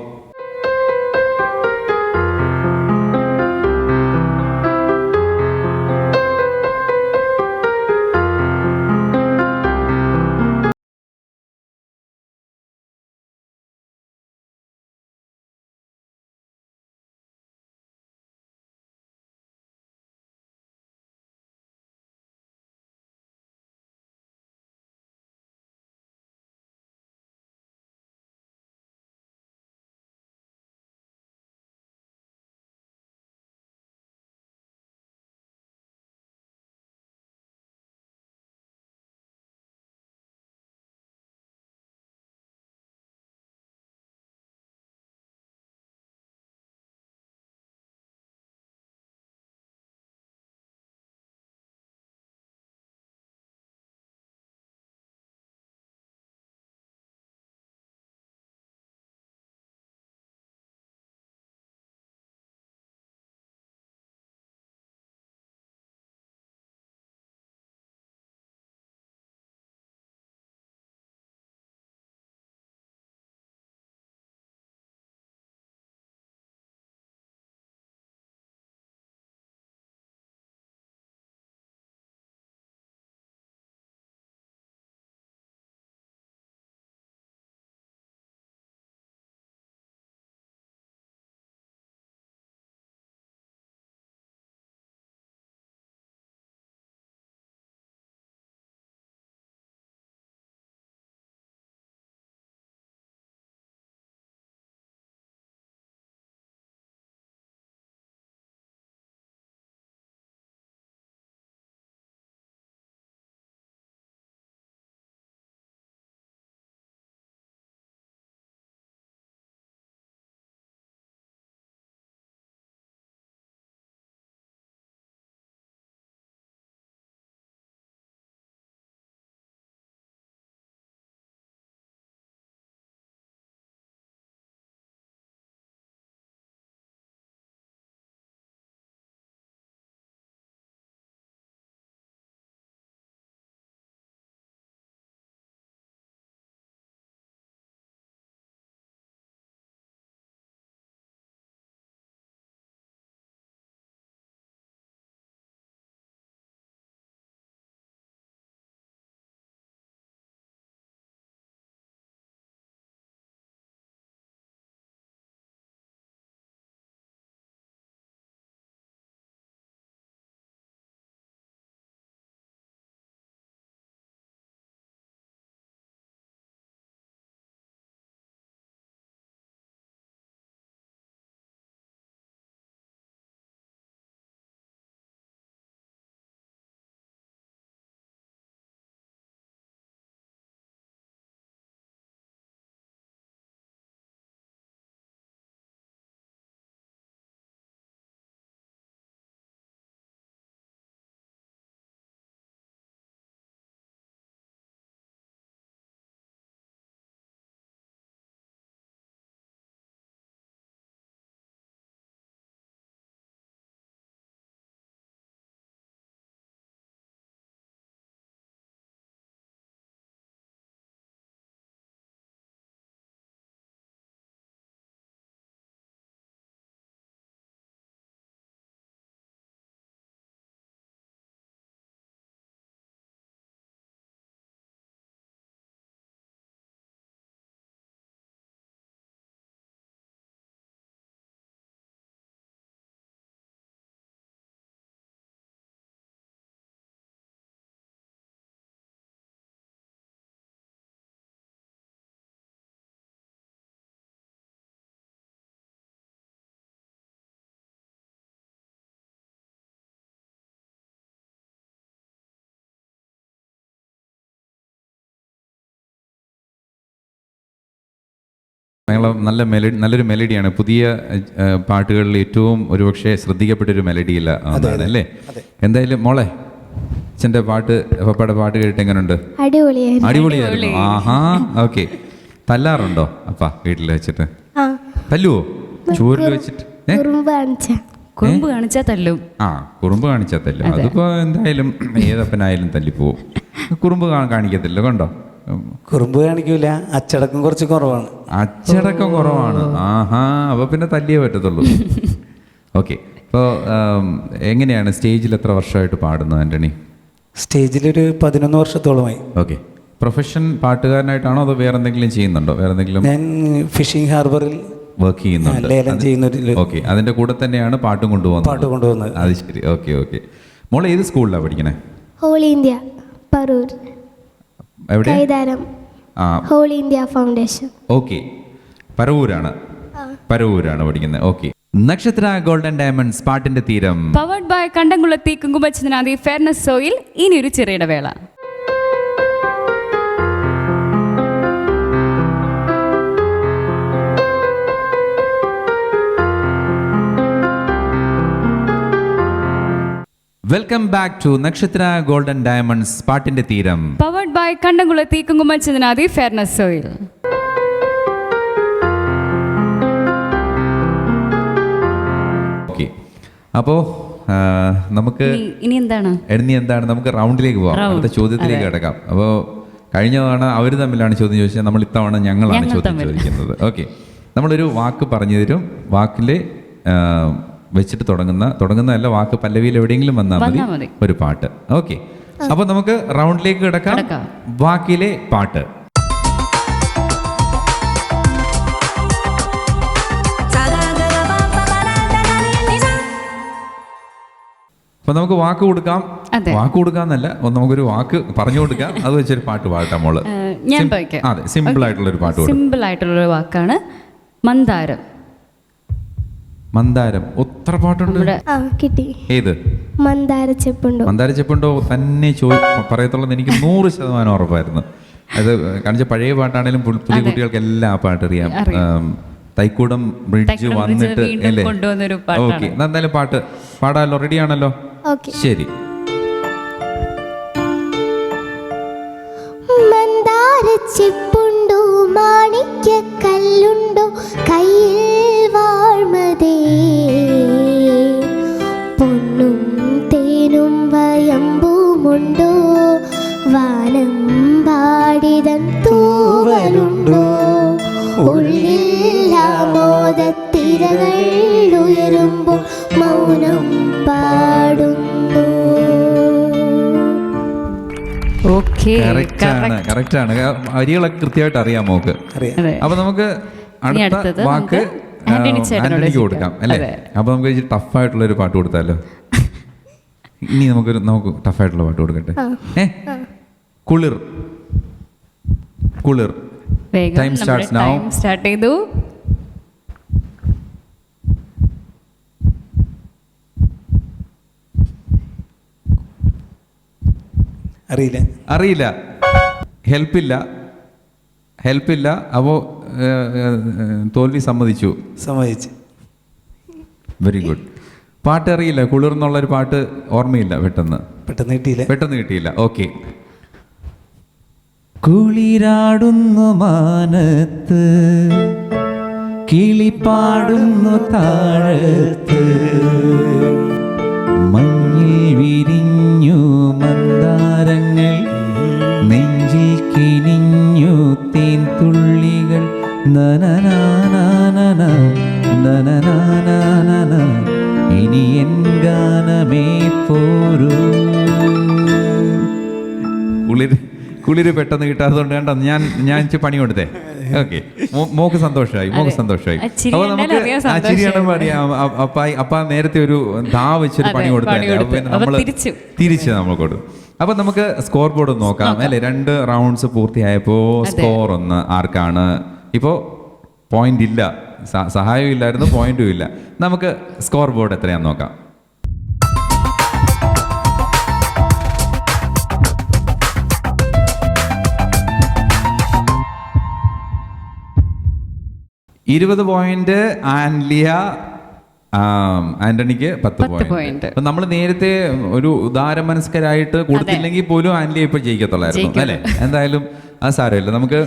നല്ലൊരു മെലഡിയാണ്. പുതിയ പാട്ടുകളിൽ ഏറ്റവും ഒരുപക്ഷെ ശ്രദ്ധിക്കപ്പെട്ടൊരു മെലഡിയില്ല ഒന്നാണ് അല്ലേ? എന്തായാലും മോളെ അച്ഛൻ്റെ പപ്പയുടെ പാട്ട് കേട്ടിട്ട് എങ്ങനെയുണ്ട്? അടിപൊളിയായിരുന്നു. ആഹാ, ഓക്കെ. തല്ലാറുണ്ടോ അപ്പ വീട്ടിൽ വെച്ചിട്ട്? തല്ലുവോ ചൂരിൽ വെച്ചിട്ട്? കുറുമ്പ് കാണിച്ചാൽ തല്ലും. കുറുമ്പ് കാണിച്ചാൽ തല്ലും. അതിപ്പോ എന്തായാലും ഏതപ്പനായാലും തല്ലിപ്പോവും. കുറുമ്പ് കാണിക്കത്തില്ല, കണ്ടോ? കുറുമ്പ് കാണിക്കൂല, അച്ചടക്കം കുറച്ച് കുറവാണ്. അച്ചടക്കം കുറവാണ്. ആഹാ, അപ്പൊ പിന്നെ തല്ലിയേ പറ്റത്തുള്ളൂ. ഓക്കെ. ഇപ്പോൾ എങ്ങനെയാണ് സ്റ്റേജിൽ എത്ര വർഷമായിട്ട് പാടുന്നത് ആൻ്റണി? സ്റ്റേജിലൊരു 11 വർഷത്തോളമായി. ഓക്കെ. പ്രൊഫഷൻ പാട്ടുകാരനായിട്ടാണോ അതോ വേറെ എന്തെങ്കിലും ചെയ്യുന്നുണ്ടോ? വേറെ എന്തെങ്കിലും? ഞാൻ ഫിഷിംഗ് ഹാർബറിൽ വർക്ക് ചെയ്യുന്നുണ്ട്. ലേലം ചെയ്യുന്ന. ഓക്കെ. അതിന്റെ കൂടെ തന്നെയാണ് പാട്ടും കൊണ്ടുപോകുന്നത്. അത് ശരി. Okay okay. മോളെ ഏത് സ്കൂളിലാണ് പഠിക്കണേ? Whole India Parur. എവിടെ? Whole India foundation. ഓക്കെ. പരവൂരാണ് പഠിക്കുന്നത്. ഓക്കെ. നക്ഷത്ര ഗോൾഡൻ ഡയമണ്ട്സ് പാട്ടിന്റെ തീരം പവർഡ് ബൈ കണ്ടംകുളത്തി കുങ്കുമച്ചനാദി ഫെയർനെസ് ഓയിൽ. ഇനി ഒരു ചെറിയ ഇടവേള. വെൽക്കം ബാക്ക് ടു നക്ഷത്ര ഗോൾഡൻ ഡയമണ്ട്സ് പാട്ടിന്റെ തീരം പവർഡ് ബൈ കണ്ടംകുളത്തി കുങ്കുമച്ചനാദി ഫെയർനെസ് ഓയിൽ. ഓക്കെ. അപ്പോൾ നമുക്ക് ഇനി എന്താണ് നമുക്ക് റൗണ്ടിലേക്ക് പോകാം. അടുത്ത ചോദ്യത്തിലേക്ക് കിടക്കാം. അപ്പോൾ കഴിഞ്ഞ തവണ അവർ തമ്മിലാണ് ചോദ്യം ചോദിച്ചത്, നമ്മൾ ഇത്തവണ ഞങ്ങളാണ് ചോദ്യം ചോദിക്കുന്നത്. ഓക്കെ. നമ്മളൊരു വാക്ക് പറഞ്ഞു തരും. വാക്കിലെ വെച്ചിട്ട് തുടങ്ങുന്നതല്ല, വാക്ക് പല്ലവിയിൽ എവിടെയെങ്കിലും വന്നാൽ മതി ഒരു പാട്ട്. ഓക്കെ. അപ്പോൾ നമുക്ക് റൗണ്ടിലേക്ക് കിടക്കാം. വാക്കിലെ പാട്ട്. അപ്പൊ നമുക്ക് വാക്ക് കൊടുക്കാന്നല്ല, നമുക്കൊരു വാക്ക് പറഞ്ഞു കൊടുക്കാം. അത് വെച്ചൊരു പാട്ട് പാടാം മോള്. അതെ, സിമ്പിൾ ആയിട്ടുള്ളൊരു പാട്ട്. സിമ്പിൾ ആയിട്ടുള്ളൊരു വാക്കാണ് മന്ദാരം. മന്ദാരം. ഒത്ര പാട്ടുണ്ട്. കിട്ടി. ഏത്? മന്ദാരച്ചെപ്പുണ്ടോ തന്നെ പറയത്തുള്ളത് എനിക്ക് 100% ഉറപ്പായിരുന്നു. അത് കാണിച്ച പഴയ പാട്ടാണെങ്കിലും പുതിയ കുട്ടികൾക്കെല്ലാം ആ പാട്ട് അറിയാം. തൈക്കൂടം ബ്രിഡ്ജ് വന്നിട്ട് അല്ലേ? ഓക്കെ. എന്തായാലും പാട്ട് പാടാമല്ലോ. റെഡി ആണല്ലോ? ശരി. മന്ദാരച്ചെപ്പുണ്ടോ മാണിക്യക്കല്ലുണ്ടോ കയ്യിൽ വാഴ്മതേ, പൊന്നും തേനും വയമ്പുമുണ്ടോ വാനം പാടിതൻ തൂവലുണ്ടോ, ഉള്ളിൽ ആമോദത്തിരകൾ ഉയരുമ്പോൾ മൗനം പാടുന്നു. കറക്റ്റ് ആണ്. വരികളൊക്കെ കൃത്യമായിട്ട് അറിയാം മോക്ക്. അപ്പൊ നമുക്ക് അടുത്ത വാക്ക് ആന്റണിക്ക് കൊടുക്കാം അല്ലേ? അപ്പൊ നമുക്ക് ഇച്ചിരി ടഫായിട്ടുള്ള ഒരു പാട്ട് കൊടുത്താലോ? ഇനി നമുക്ക് ടഫായിട്ടുള്ള പാട്ട് കൊടുക്കട്ടെ. കുളിർ. Time starts now. സ്റ്റാർട്ട് ചെയ്തു. അറിയില്ല. ഹെൽപ്പില്ല. അപ്പോൾ തോൽവി സമ്മതിച്ചു. Very good. പാട്ട് അറിയില്ല. കുളിർ എന്നുള്ളൊരു പാട്ട് ഓർമ്മയില്ല. പെട്ടെന്ന് കിട്ടിയില്ല. ഓക്കെ. കുളിരാടുന്നു മാനത്ത്, കിളിപ്പാടുന്നു താഴത്ത്, മഞ്ഞിൽ വിരിഞ്ഞു മന്ദാരങ്ങൾ, നെഞ്ചിൽ കിനിഞ്ഞു തേൻ തുള്ളികൾ, നനനാനാന നനനാനാന, ഇനി എൻ ഗാനമേ പോരൂ. കുളിര് പെട്ടെന്ന് കിട്ടാത്തതുകൊണ്ട് വേണ്ട ഞാൻ പണി കൊടുത്തേ. ഓക്കെ. മോക്ക് സന്തോഷമായി. അപ്പൊ നമുക്ക് ആ ചിരിയാണ് പറയാം. അപ്പ നേരത്തെ ഒരു വെച്ചൊരു പണി കൊടുത്തല്ലേ, അപ്പൊ നമ്മള് തിരിച്ച് നമ്മൾ കൊടുക്കും. അപ്പൊ നമുക്ക് സ്കോർ ബോർഡ് നോക്കാം അല്ലെ? 2 റൗണ്ട്സ് പൂർത്തിയായപ്പോ സ്കോർ 1 ആർക്കാണ്? ഇപ്പോ പോയിന്റ് ഇല്ല, സഹായം ഇല്ലായിരുന്നു, പോയിന്റും ഇല്ല. നമുക്ക് സ്കോർ ബോർഡ് എത്രയാന്ന് നോക്കാം. 20 പോയിന്റ് ആൻലിയ, ആന്റണിക്ക് 10 പോയിന്റ്. അപ്പൊ നമ്മൾ നേരത്തെ ഒരു ഉദാരമനസ്കരായിട്ട് കൊടുത്തില്ലെങ്കിൽ പോലും ആൻലിയ ഇപ്പൊ ജയിക്കത്തുള്ളായിരുന്നു അല്ലേ? എന്തായാലും അത് സാരമില്ല. നമുക്ക്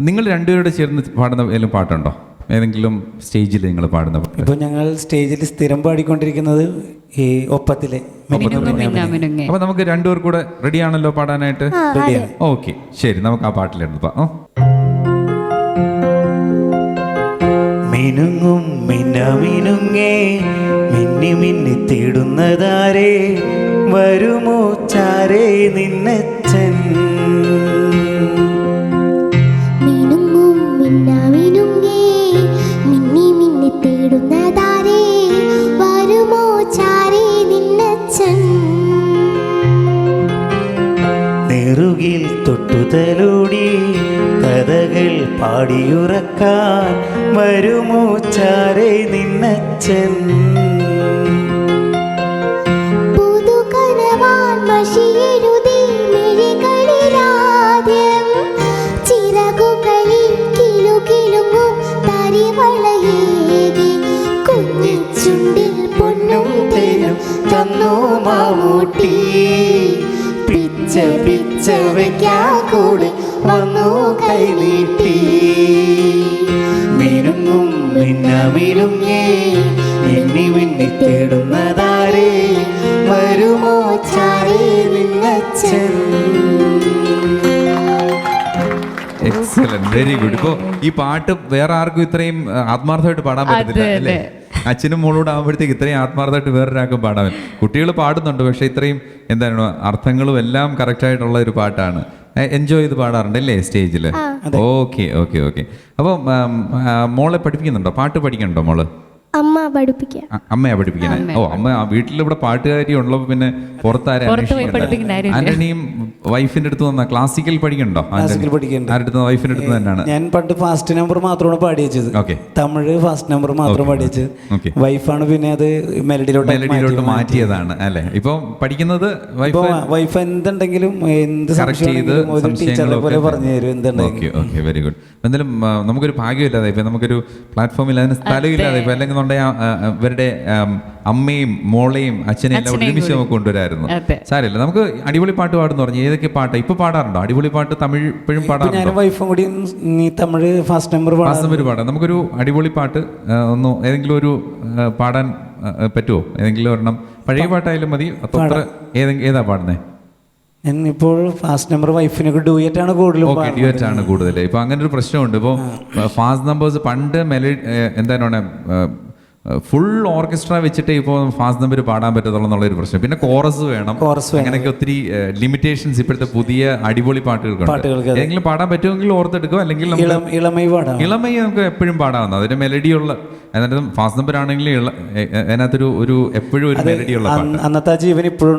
നിങ്ങൾ രണ്ടുപേരോട് ചേർന്ന് പാടുന്ന ഏതെങ്കിലും പാട്ടുണ്ടോ? ഏതെങ്കിലും സ്റ്റേജിൽ നിങ്ങൾ പാടുന്ന പാട്ട്? ഇപ്പൊ ഞങ്ങൾ സ്റ്റേജിൽ സ്ഥിരം പാടിക്കൊണ്ടിരിക്കുന്നത് ഈ ഒപ്പത്തിലെ അപ്പൊ നമുക്ക് രണ്ടുപേർ കൂടെ റെഡി ആണല്ലോ പാടാനായിട്ട്? റെഡിയാണ്. ഓക്കെ, ശരി, നമുക്ക് ആ പാട്ടിലെടുത്ത് മിനുങ്ങും മിന്നമിനുങ്ങേ മിന്നി മിന്നി തേടുന്നതാരേ വരുമോ ചാരേ നിന്നച്ചൻ. മിനുങ്ങും മിന്നാമിനുങ്ങേ മിന്നി മിന്നി തേടുന്നതാരേ വരുമോ ചാരേ നിന്നച്ചൻ. നെറുകിൽ തൊട്ടുതലോടി കഥകൾ പാടിയുറക്കാൻ വരുമോ ചാരേ നിന്നച്ചൻ. പുതുകനവാൻ മഷിയെഴുതി മിഴികളിലാദ്യം ചിറകുകളിൽ കിലുകിലുങ്ങും തരിവളയേകി കുഞ്ഞിച്ചുണ്ടിൽ പൊന്നും തേനും തന്നു മാമൂട്ടി. പിച്ച പിച്ച വയ്ക്കാൻ കൂടെ വന്നു കൈനീട്ടി. മിനുങ്ങും മിന്നമിനുങ്ങേ മിന്നി മിന്നി തേടുന്നതാരേ വരുമോ ചാരേ നിന്നച്ചൻ. Excellent, very good. ഇപ്പോ ഈ പാട്ട് വേറെ ആർക്കും ഇത്രയും ആത്മാർത്ഥമായിട്ട് പാടാൻ പറ്റത്തില്ല അല്ലേ? അച്ഛനും മോളോട് ആകുമ്പോഴത്തേക്ക് ഇത്രയും ആത്മാർത്ഥമായിട്ട് വേറൊരാൾക്കും പാടാൻ പറ്റും. കുട്ടികൾ പാടുന്നുണ്ട്, പക്ഷെ ഇത്രയും എന്താണ് അർത്ഥങ്ങളും എല്ലാം കറക്റ്റ് ആയിട്ടുള്ള ഒരു പാട്ടാണ്. എൻജോയ് ചെയ്ത് പാടാറുണ്ട് അല്ലേ സ്റ്റേജിൽ? Okay okay okay. അപ്പോൾ മോളെ പഠിപ്പിക്കുന്നുണ്ടോ? പാട്ട് പഠിക്കണ്ടോ മോള്? അമ്മ പഠിപ്പിക്കുക. അമ്മയാ പഠിപ്പിക്കണേ? ഓ, അമ്മ വീട്ടിലിവിടെ പാട്ടുകാരി ഉള്ളപ്പോൾ പിന്നെ പുറത്താരെ ആന്റണിയും വൈഫിന്റെ അടുത്ത് വന്ന ക്ലാസിക്കൽ പഠിക്കണ്ടോ? ആരുടെ വൈഫിന്റെ അടുത്ത് തന്നെയാണ്. ഞാൻ പണ്ട് ഫാസ്റ്റ് നമ്പർ മാത്രമാണ് പാടി വെച്ചത്. ഓക്കെ, തമിഴ് ഫാസ്റ്റ് നമ്പർ മാത്രം പാടി വെച്ചത്. വൈഫാണ് പിന്നെ അത് മെലഡിയിലോട്ട് മാറ്റിയതാണ് അല്ലേ? ഇപ്പൊ പഠിക്കുന്നത് വൈഫ് എന്തുണ്ടെങ്കിലും എന്ത് ടീച്ചറെ പോലെ പറഞ്ഞു തരും എന്തുണ്ടെങ്കിലും. Okay, very good. എന്തായാലും നമുക്കൊരു ഭാഗ്യമില്ലാതെ ഇപ്പൊ നമുക്കൊരു പ്ലാറ്റ്ഫോമിൽ അതിന് സ്ഥലമില്ലാതെ ഇപ്പൊ അല്ലെങ്കിൽ ഇവരുടെ അമ്മയും മോളെയും അച്ഛനെയും എല്ലാം ഒരുമിച്ച് നമുക്ക് കൊണ്ടുവരായിരുന്നു. സാരമില്ല, നമുക്ക് അടിപൊളി പാട്ട് പാടുന്നു പറഞ്ഞു. ഏതൊക്കെ പാട്ട് ഇപ്പൊ പാടാറുണ്ടോ? അടിപൊളി പാട്ട് തമിഴ് ഇപ്പോഴും പാടാറുണ്ടോ? വൈഫും കൂടി തമിഴ് ഫാസ്റ്റ് നമ്പർ പാടാം. നമുക്കൊരു അടിപൊളി പാട്ട് ഒന്ന് ഏതെങ്കിലും ഒരു പാടാൻ പറ്റുമോ? ഏതെങ്കിലും ഒരെണ്ണം, പഴയ പാട്ടായാലും മതി. ഏതാ പാടുന്നേ? ഇപ്പോൾ ഫാസ്റ്റ് നമ്പർ വൈഫിനൊക്കെ ഡ്യൂയറ്റ് ആണ് കൂടുതൽ. ഇപ്പൊ അങ്ങനെ ഒരു പ്രശ്നമുണ്ട്. ഇപ്പോൾ ഫാസ്റ്റ് നമ്പേഴ്സ് പണ്ട് എന്താണ് ഫുൾ ഓർക്കസ്ട്ര വെച്ചിട്ട് ഇപ്പോൾ ഫാസ്റ്റ് നമ്പർ പാടാൻ പറ്റത്തുള്ളൂ എന്നുള്ളൊരു പ്രശ്നം. പിന്നെ കോറസ് വേണം, അങ്ങനെയൊക്കെ ഒത്തിരി ലിമിറ്റേഷൻസ് ഇപ്പോഴത്തെ പുതിയ അടിപൊളി പാട്ടുകൾക്കുണ്ട്. ഏതെങ്കിലും പാടാൻ പറ്റുമെങ്കിൽ ഓർത്തെടുക്കും, അല്ലെങ്കിൽ ഇളമൈ നമുക്ക് എപ്പോഴും പാടാവുന്ന അതിന്റെ മെലഡിയുള്ള. എന്നിട്ട് ഫാസ്റ്റ് നമ്പർ ആണെങ്കിൽ അതിനകത്തൊരു എപ്പോഴും ഒരു മെലഡിയുള്ള പാട്ട് അന്നത്തെ ജീവൻ ഇപ്പോഴും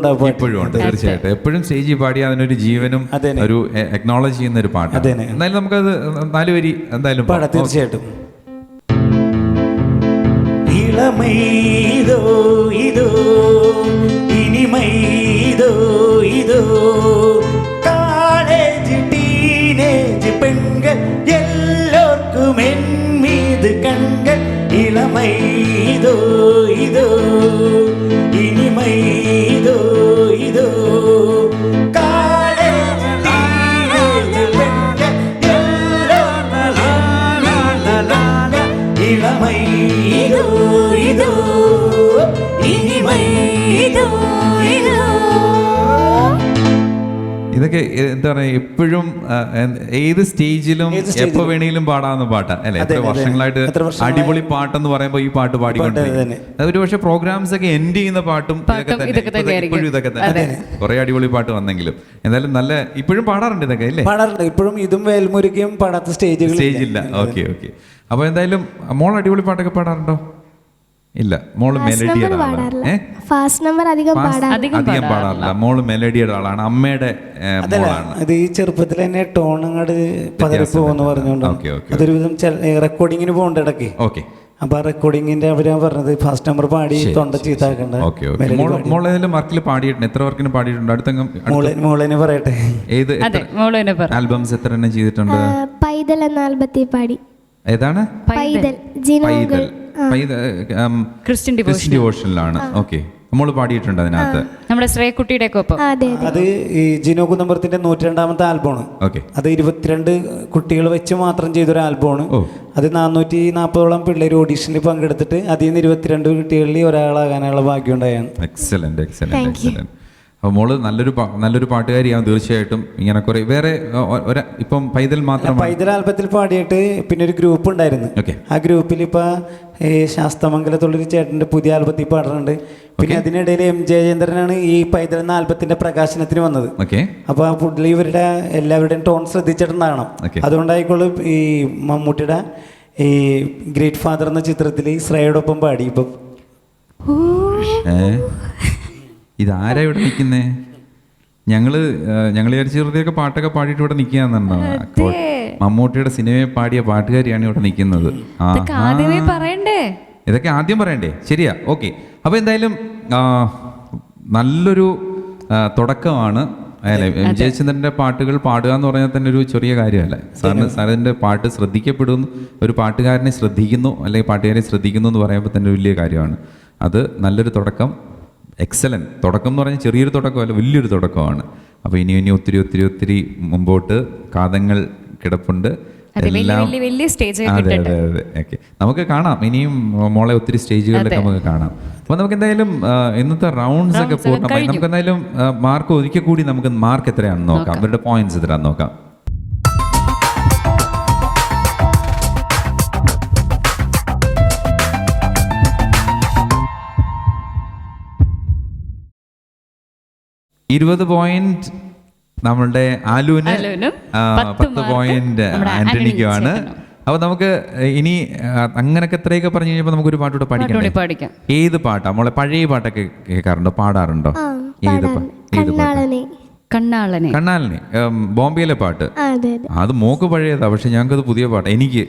ഉണ്ട്. തീർച്ചയായിട്ടും എപ്പോഴും സ്റ്റേജിൽ പാടി അതിനൊരു ജീവനും ഒരു അക്നോളജ് ചെയ്യുന്ന ഒരു പാട്ട്. എന്തായാലും നമുക്കത് 4 വരി എന്തായാലും പാടാം. തീർച്ചയായിട്ടും. ഇളമൈതോ ഇതോ ഇനിമൈതോ ഇതോ കാളേജ് ടീനേജ് പെൺകൾ എല്ലോർക്കും എൻമീത് കൺകൾ. ഇളമൈതോ ഇതോ ഇനിമൈതോ ഇതോ കാളേജ് ടീനേജ് പെൺകൾ ഇളമൈതോ ഇതോ ഇനിമൈതോ ഇതോ. ഇതൊക്കെ എന്താ പറയുക, എപ്പോഴും ഏത് സ്റ്റേജിലും എപ്പോ വേണേലും പാടാവുന്ന പാട്ടാ അല്ലെ? എത്ര വർഷങ്ങളായിട്ട് അടിപൊളി പാട്ടെന്ന് പറയുമ്പോൾ ഈ പാട്ട് പാടിക്കൊണ്ടിരിക്കും. ഒരു പക്ഷെ പ്രോഗ്രാംസ് ഒക്കെ എൻഡ് ചെയ്യുന്ന പാട്ടും ഇപ്പോഴും ഇതൊക്കെ തന്നെ. കുറെ അടിപൊളി പാട്ട് വന്നെങ്കിലും എന്തായാലും നല്ല ഇപ്പോഴും പാടാറുണ്ട് ഇതൊക്കെ അല്ലേ? പാടാറുണ്ട് ഇപ്പോഴും. ഇതും വേൽമുരുകയും പാടാത്ത സ്റ്റേജില്ല. Okay okay. അപ്പൊ എന്തായാലും മോൾ അടിപൊളി പാട്ടൊക്കെ പാടാറുണ്ടോ? ഇല്ല, മോള് മെലഡിയുടെ ആളാണ്. ഫാസ്റ്റ് നമ്പർ അധികം പാടാറില്ല. മോള് മെലഡിയുടെ ആളാണ്, അമ്മയുടെ മോളാണ്. അത് ഈ ചെറുപ്പത്തിൽ തന്നെ ടോൺ അങ്ങോട്ട് പതറിപ്പോന്ന് പറഞ്ഞുകൊണ്ട് അതൊരുവിധം റെക്കോർഡിങ്ങിന് പോകണ്ട ഇടയ്ക്ക്. ഓക്കെ, അപ്പൊ ആ റെക്കോർഡിങ്ങിന്റെ അവരാ പറഞ്ഞത് ഫാസ്റ്റ് നമ്പർ പാടി തൊണ്ട ചീത്താക്കണ്ട. മോളേതെങ്കിലും വർക്കിൽ പാടിയിട്ടുണ്ട്? എത്ര വർക്കിന് പാടിയിട്ടുണ്ട്? മോളേനെ പറയട്ടെ. ഏത് ആൽബംസ് എത്ര എണ്ണം ചെയ്തിട്ടുണ്ട്? പൈതൽ എന്ന ആൽബത്തിൽ പാടി. ഏതാണ്? പൈതൽ ജിനോകൾ. ക്രിസ്ത്യൻ ക്രിസ്ത്യൻ ഡിവോഷനിലാണ്. ഓക്കെ, നമ്മൾ പാടിയിട്ടുണ്ട് അതിനകത്ത്. നമ്മുടെ ശ്രേയക്കുട്ടിയുടെ ഒക്കെ ഒപ്പം. അതെ അത് ഈ ജിനോ കുന്നമ്പുറത്തിന്റെ 102ാമത്തെ ആൽബമാണ്. ഓക്കെ, അത് 22 കുട്ടികൾ വെച്ച് മാത്രം ചെയ്തൊരു ആൽബമാണ്. അത് 440ഓളം പിള്ളേർ ഓഡീഷനിൽ പങ്കെടുത്തിട്ട് അതിൽ നിന്ന് 22 കുട്ടികളിൽ ഒരാളാകാനുള്ള ഭാഗ്യം ഉണ്ടായാണ്. Excellent excellent excellent. അപ്പോൾ മോള് നല്ലൊരു പാട്ടുകാരിയാണ് തീർച്ചയായിട്ടും. ഇങ്ങനെ കുറെ വേറെ ഇപ്പം പൈതൽ മാത്രം പൈതൽ ആൽബത്തിൽ പാടിയിട്ട് പിന്നെ ഒരു ഗ്രൂപ്പ് ഉണ്ടായിരുന്നു. ആ ഗ്രൂപ്പിൽ ഇപ്പൊ ശാസ്തമംഗലത്തുള്ളൊരു ചേട്ടൻ്റെ പുതിയ ആൽബത്തിൽ പാടുന്നുണ്ട്. പിന്നെ അതിനിടയിൽ എം ജയചന്ദ്രനാണ് ഈ പൈതൽ എന്ന ആൽബത്തിന്റെ പ്രകാശനത്തിന് വന്നത്. അപ്പൊ ആ പുള്ളി ഇവരുടെ എല്ലാവരുടെയും ടോൺ ശ്രദ്ധിച്ചിട്ടുണ്ടാകണം. അതുകൊണ്ടായിക്കോളൂ ഈ മമ്മൂട്ടിയുടെ ഈ ഗ്രേറ്റ് ഫാദർ എന്ന ചിത്രത്തിൽ ശ്രേയോടൊപ്പം പാടി. ഇപ്പം ഇതാരാ ഇവിടെ നിൽക്കുന്നേ? ഞങ്ങൾ വിചാരിച്ചൊക്കെ പാട്ടൊക്കെ പാടിയിട്ട് ഇവിടെ നിൽക്കുകയെന്നുണ്ടോ? മമ്മൂട്ടിയുടെ സിനിമയെ പാടിയ പാട്ടുകാരിയാണ് ഇവിടെ നിൽക്കുന്നത്. ഇതൊക്കെ ആദ്യം പറയണ്ടേ? ശരിയാ, ഓക്കെ. അപ്പോൾ എന്തായാലും നല്ലൊരു തുടക്കമാണ്. ജയചന്ദ്രൻ്റെ പാട്ടുകൾ പാടുക എന്ന് പറഞ്ഞാൽ തന്നെ ഒരു ചെറിയ കാര്യമല്ല. സാറിൻ്റെ പാട്ട് ശ്രദ്ധിക്കപ്പെടുന്നു, ഒരു പാട്ടുകാരനെ ശ്രദ്ധിക്കുന്നു അല്ലെങ്കിൽ പാട്ടുകാരെ ശ്രദ്ധിക്കുന്നു എന്ന് പറയുമ്പോൾ തന്നെ വലിയ കാര്യമാണ്. അത് നല്ലൊരു തുടക്കം. എക്സലൻറ്റ് തുടക്കം എന്ന് പറഞ്ഞാൽ ചെറിയൊരു തുടക്കമല്ല, വലിയൊരു തുടക്കമാണ്. അപ്പോൾ ഇനി ഒത്തിരി ഒത്തിരി ഒത്തിരി മുമ്പോട്ട് കാതങ്ങൾ കിടപ്പുണ്ട്. എല്ലാം അതെ അതെ അതെ ഓക്കെ. നമുക്ക് കാണാം ഇനിയും മോളെ ഒത്തിരി സ്റ്റേജുകളിലൊക്കെ നമുക്ക് കാണാം. അപ്പോൾ നമുക്ക് എന്തായാലും ഇന്നത്തെ റൗണ്ട്സ് ഒക്കെ പൂർണ്ണമായി. നമുക്ക് എന്തായാലും മാർക്ക് ഒരിക്കൽ കൂടി നമുക്ക് മാർക്ക് എത്രയാണെന്ന് നോക്കാം, അവരുടെ പോയിന്റ്സ് എത്രയാണെന്ന് നോക്കാം. $20 പോയിന്റ് നമ്മളുടെ ആലുവിന്, 10 പോയിന്റ് ആന്റണിക്കുമാണ്. അപ്പൊ നമുക്ക് ഇനി അങ്ങനൊക്കെ എത്രയൊക്കെ പറഞ്ഞു കഴിഞ്ഞപ്പോൾ നമുക്കൊരു പാട്ടൂടെ പഠിക്കാം. ഏത് പാട്ടാ മോളെ? പഴയ പാട്ടൊക്കെ കേൾക്കാറുണ്ടോ, പാടാറുണ്ടോ? ഏത് പാട്ട്? കണ്ണാളനെ ബോംബെയിലെ പാട്ട്. അത് മോക്ക് പഴയതാ, പക്ഷെ ഞങ്ങൾക്കത് പുതിയ പാട്ട്. എനിക്ക്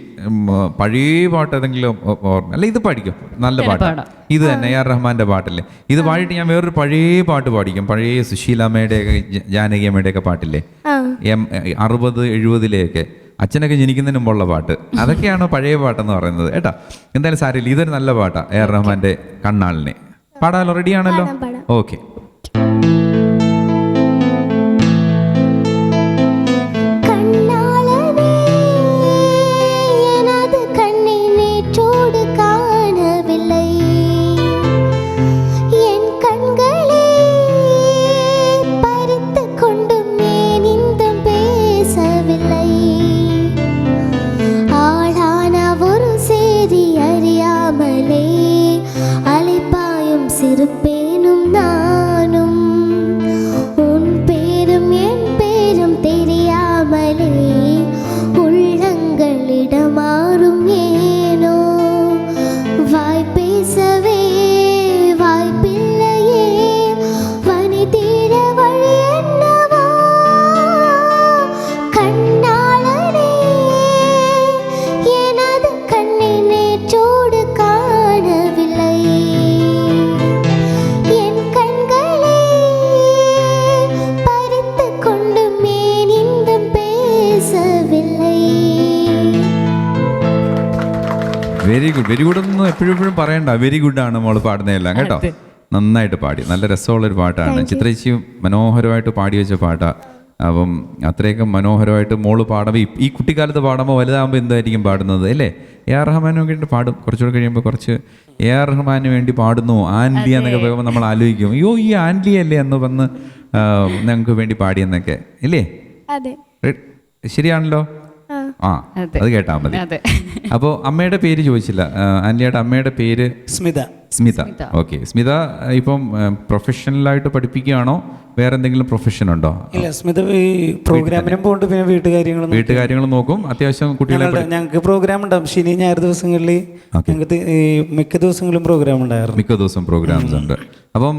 പഴയ പാട്ട് ഏതെങ്കിലും ഓർമ്മ അല്ല, ഇത് പാടിക്കും. നല്ല പാട്ടാണ് ഇത് തന്നെ, AR റഹ്മാന്റെ പാട്ടല്ലേ ഇത്. പാടിയിട്ട് ഞാൻ വേറൊരു പഴയ പാട്ട് പാടിക്കും. പഴയ സുശീലാമ്മയുടെ ജാനകി അമ്മയുടെ ഒക്കെ പാട്ടില്ലേ, 60-70 അച്ഛനൊക്കെ ജനിക്കുന്നതിന് മുമ്പുള്ള പാട്ട്. അതൊക്കെയാണ് പഴയ പാട്ടെന്ന് പറയുന്നത് കേട്ടാ. എന്തായാലും സാരില്ല, ഇതൊരു നല്ല പാട്ടാ. AR റഹ്മാന്റെ കണ്ണാളിനെ പാടാലോ? റെഡി ആണല്ലോ? ഓക്കെ. വെരി ഗുഡ് ഒന്നും എപ്പോഴും പറയണ്ട. വെരി ഗുഡാണ് മോള് പാടുന്നതെല്ലാം കേട്ടോ. നന്നായിട്ട് പാടി, നല്ല രസമുള്ളൊരു പാട്ടാണ്. ചിത്രേച്ചിയും മനോഹരമായിട്ട് പാടി വെച്ച പാട്ടാണ്. അപ്പം അത്രയൊക്കെ മനോഹരമായിട്ട് മോള് പാടുമ്പോൾ, ഈ കുട്ടിക്കാലത്ത് പാടുമ്പോൾ വലുതാകുമ്പോൾ എന്തായിരിക്കും പാടുന്നത് അല്ലേ? AR റഹ്മാന് വേണ്ടി പാടും. കുറച്ചുകൂടെ കഴിയുമ്പോൾ കുറച്ച് AR റഹ്മാന് വേണ്ടി പാടുന്നു ആൻലി എന്നൊക്കെ പറയുമ്പോൾ നമ്മൾ ആലോചിക്കും, അയ്യോ ഈ ആൻലി അല്ലേ എന്ന് വന്ന് ഞങ്ങൾക്ക് വേണ്ടി പാടിയെന്നൊക്കെ ഇല്ലേ? ശരിയാണല്ലോ? അത് കേട്ടാ മതി. അപ്പോൾ അമ്മയുടെ പേര് ചോദിച്ചില്ല. ആൻലിയുടെ അമ്മയുടെ പേര് സ്മിത. ഓക്കെ. സ്മിത ഇപ്പം പ്രൊഫഷണലായിട്ട് പഠിപ്പിക്കുകയാണോ, വേറെ എന്തെങ്കിലും പ്രൊഫഷൻ ഉണ്ടോ? ഇല്ല, സ്മിത പ്രോഗ്രാമിനും പോകുന്നുണ്ട്, പിന്നെ വീട്ടുകാര്യങ്ങൾ നോക്കും. അത്യാവശ്യം കുട്ടികളെ ഞങ്ങൾക്ക് പ്രോഗ്രാം ഉണ്ടാവും ശനി ഞായർ ദിവസങ്ങളിൽ. ഞങ്ങൾക്ക് മിക്ക ദിവസങ്ങളും പ്രോഗ്രാം ഉണ്ടായിരുന്നു. മിക്ക ദിവസം പ്രോഗ്രാംസ് ഉണ്ട്. അപ്പം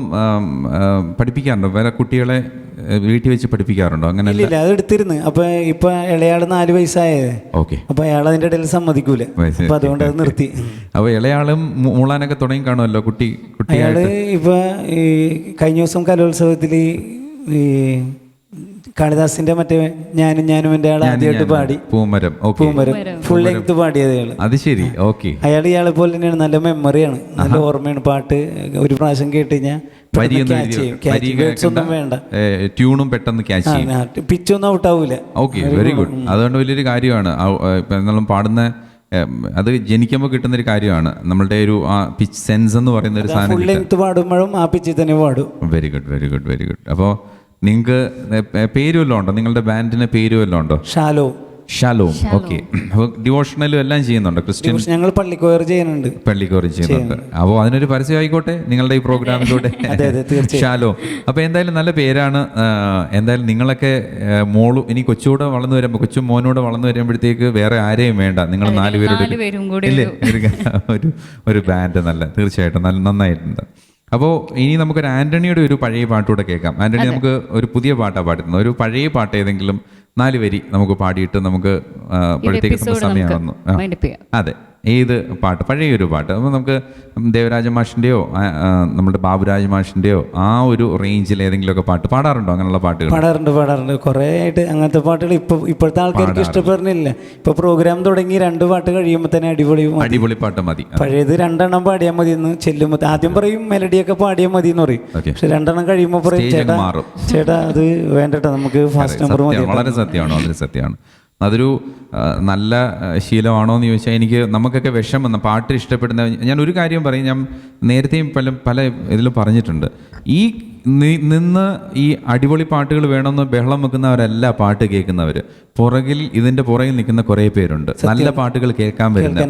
പഠിപ്പിക്കാറുണ്ടോ? വേറെ കുട്ടികളെ വീട്ടിൽ വെച്ച് പഠിപ്പിക്കാറുണ്ടോ? അങ്ങനെ ഇല്ല, അത് എടുത്തിരുന്നു. അപ്പൊ ഇപ്പൊ ഇളയാള് 4 വയസ്സായത്. ഓക്കെ. അപ്പൊ അയാൾ അതിന്റെ ഇടയിൽ സമ്മതിക്കൂല, അപ്പൊ അതുകൊണ്ട് അത് നിർത്തി. അപ്പൊ ഇളയാളും മൂളാനൊക്കെ തുടങ്ങി കാണുമല്ലോ കുട്ടിയാള്. ഇപ്പൊ ഈ കഴിഞ്ഞ ദിവസം കലോത്സവത്തിൽ ഈ കാളിദാസിന്റെ മറ്റേ ഞാനും എൻ്റെ ആൾ ആദ്യമായിട്ട് പാടി Poomaram. Okay, Poomaram full length പാടിയത് അയാള്. അത് ശരി. ഓക്കെ, ഇയാളെ പോലെ തന്നെയാണ്, നല്ല മെമ്മറിയാണ്, നല്ല ഓർമ്മയാണ്. പാട്ട് ഒരു പ്രാവശ്യം കേട്ട് കഴിഞ്ഞാൽ ഒന്നും വേണ്ട, ട്യൂണും പെട്ടെന്ന് ക്യാച്ച് ചെയ്യും, പിച്ചൊന്നും ഔട്ടാവൂല. Okay, very good. അതുകൊണ്ട് വലിയൊരു കാര്യമാണ് നമ്മൾ പാടുന്ന, അത് ജനിക്കുമ്പോൾ കിട്ടുന്നൊരു കാര്യമാണ്. നമ്മളുടെ ഒരു പിച്ച് സെൻസ് എന്ന് പറയുന്ന ഒരു സാധനം ഫുൾ ലെങ്ത് പാടുമ്പോഴും ആ പിച്ചിൽ തന്നെ പാടും. Very good, very good, very good. അപ്പോൾ നിങ്ങൾക്ക് പേര് വല്ലതും ഉണ്ടോ? നിങ്ങളുടെ ബാൻഡിന് പേര് വല്ലതും ഉണ്ടോ? ഷാലോം. ഓക്കെ. അപ്പോൾ ഡിവോഷണലും എല്ലാം ചെയ്യുന്നുണ്ടോ? ക്രിസ്ത്യൻ ഞങ്ങൾ പള്ളിക്കോർ ചെയ്യുന്നുണ്ട്. പള്ളിക്കോർ ചെയ്യുന്നുണ്ട്. അപ്പോൾ അതിനൊരു പരസ്യം ആയിക്കോട്ടെ നിങ്ങളുടെ ഈ പ്രോഗ്രാമിലൂടെ. ഷാലോം. അപ്പോൾ എന്തായാലും നല്ല പേരാണ്. എന്തായാലും നിങ്ങളൊക്കെ ഇനി കൊച്ചുകൂടെ വളർന്നു വരുമ്പോൾ, കൊച്ചു മോനൂടെ വളർന്നു വരുമ്പോഴത്തേക്ക് വേറെ ആരെയും വേണ്ട, നിങ്ങൾ 4 പേരുടെ ഇല്ലേ ഒരു ബാൻഡ്. നല്ല, തീർച്ചയായിട്ടും നല്ല നന്നായിട്ടുണ്ട്. അപ്പോൾ ഇനി നമുക്കൊരു ആൻ്റണിയുടെ ഒരു പഴയ പാട്ടുകൂടെ കേൾക്കാം. ആൻ്റണി നമുക്ക് ഒരു പുതിയ പാട്ടാണ് പാടുന്നത്. ഒരു പഴയ പാട്ട് ഏതെങ്കിലും 4 വരി നമുക്ക് പാടിയിട്ട് നമുക്ക് ഇപ്പോഴത്തേക്ക് സമയമാകുന്നു. അതെ, ഏത് പാട്ട്? പഴയൊരു പാട്ട്. അപ്പോൾ നമുക്ക് ദേവരാജ മാഷിൻ്റെയോ നമ്മുടെ ബാബുരാജ് മാഷിൻ്റെയോ ആ ഒരു റേഞ്ചിൽ ഏതെങ്കിലുമൊക്കെ പാട്ട് പാടാറുണ്ടോ? അങ്ങനെയുള്ള പാട്ടുകൾ പാടാറുണ്ട്. കുറേ ആയിട്ട് അങ്ങനത്തെ പാട്ടുകൾ ഇപ്പോഴത്തെ ആൾക്കാർക്ക് ഇഷ്ടപ്പെടുന്നില്ല. ഇപ്പോൾ പ്രോഗ്രാം തുടങ്ങി 2 പാട്ട് കഴിയുമ്പോൾ തന്നെ അടിപൊളി പാട്ട് മതി. പഴയത് 2 എണ്ണം പാടിയാൽ മതി എന്ന് ചെല്ലുമ്പോൾ ആദ്യം പറയും മെലഡിയൊക്കെ പാടിയാൽ മതി എന്ന് പറയും. പക്ഷെ 2 എണ്ണം കഴിയുമ്പോൾ പറയും ചേട്ടാ അത് വേണ്ടട്ടോ, നമുക്ക് ഫാസ്റ്റ് നമ്പർ മതി. വളരെ സത്യമാണ്, വളരെ സത്യമാണ്. അതൊരു നല്ല ശീലമാണോ എന്ന് ചോദിച്ചാൽ എനിക്ക് നമുക്കൊക്കെ വിഷമം പാട്ട് ഇഷ്ടപ്പെടുന്ന. ഞാൻ ഒരു കാര്യം പറയും, ഞാൻ നേരത്തെയും പല ഇതിലും പറഞ്ഞിട്ടുണ്ട്. ഈ നിന്ന് ഈ അടിപൊളി പാട്ടുകൾ വേണമെന്ന് ബഹളം വെക്കുന്നവരല്ല പാട്ട് കേൾക്കുന്നവർ. ഇതിൻ്റെ പുറകിൽ നിൽക്കുന്ന കുറേ പേരുണ്ട്, നല്ല പാട്ടുകൾ കേൾക്കാൻ വരുന്ന.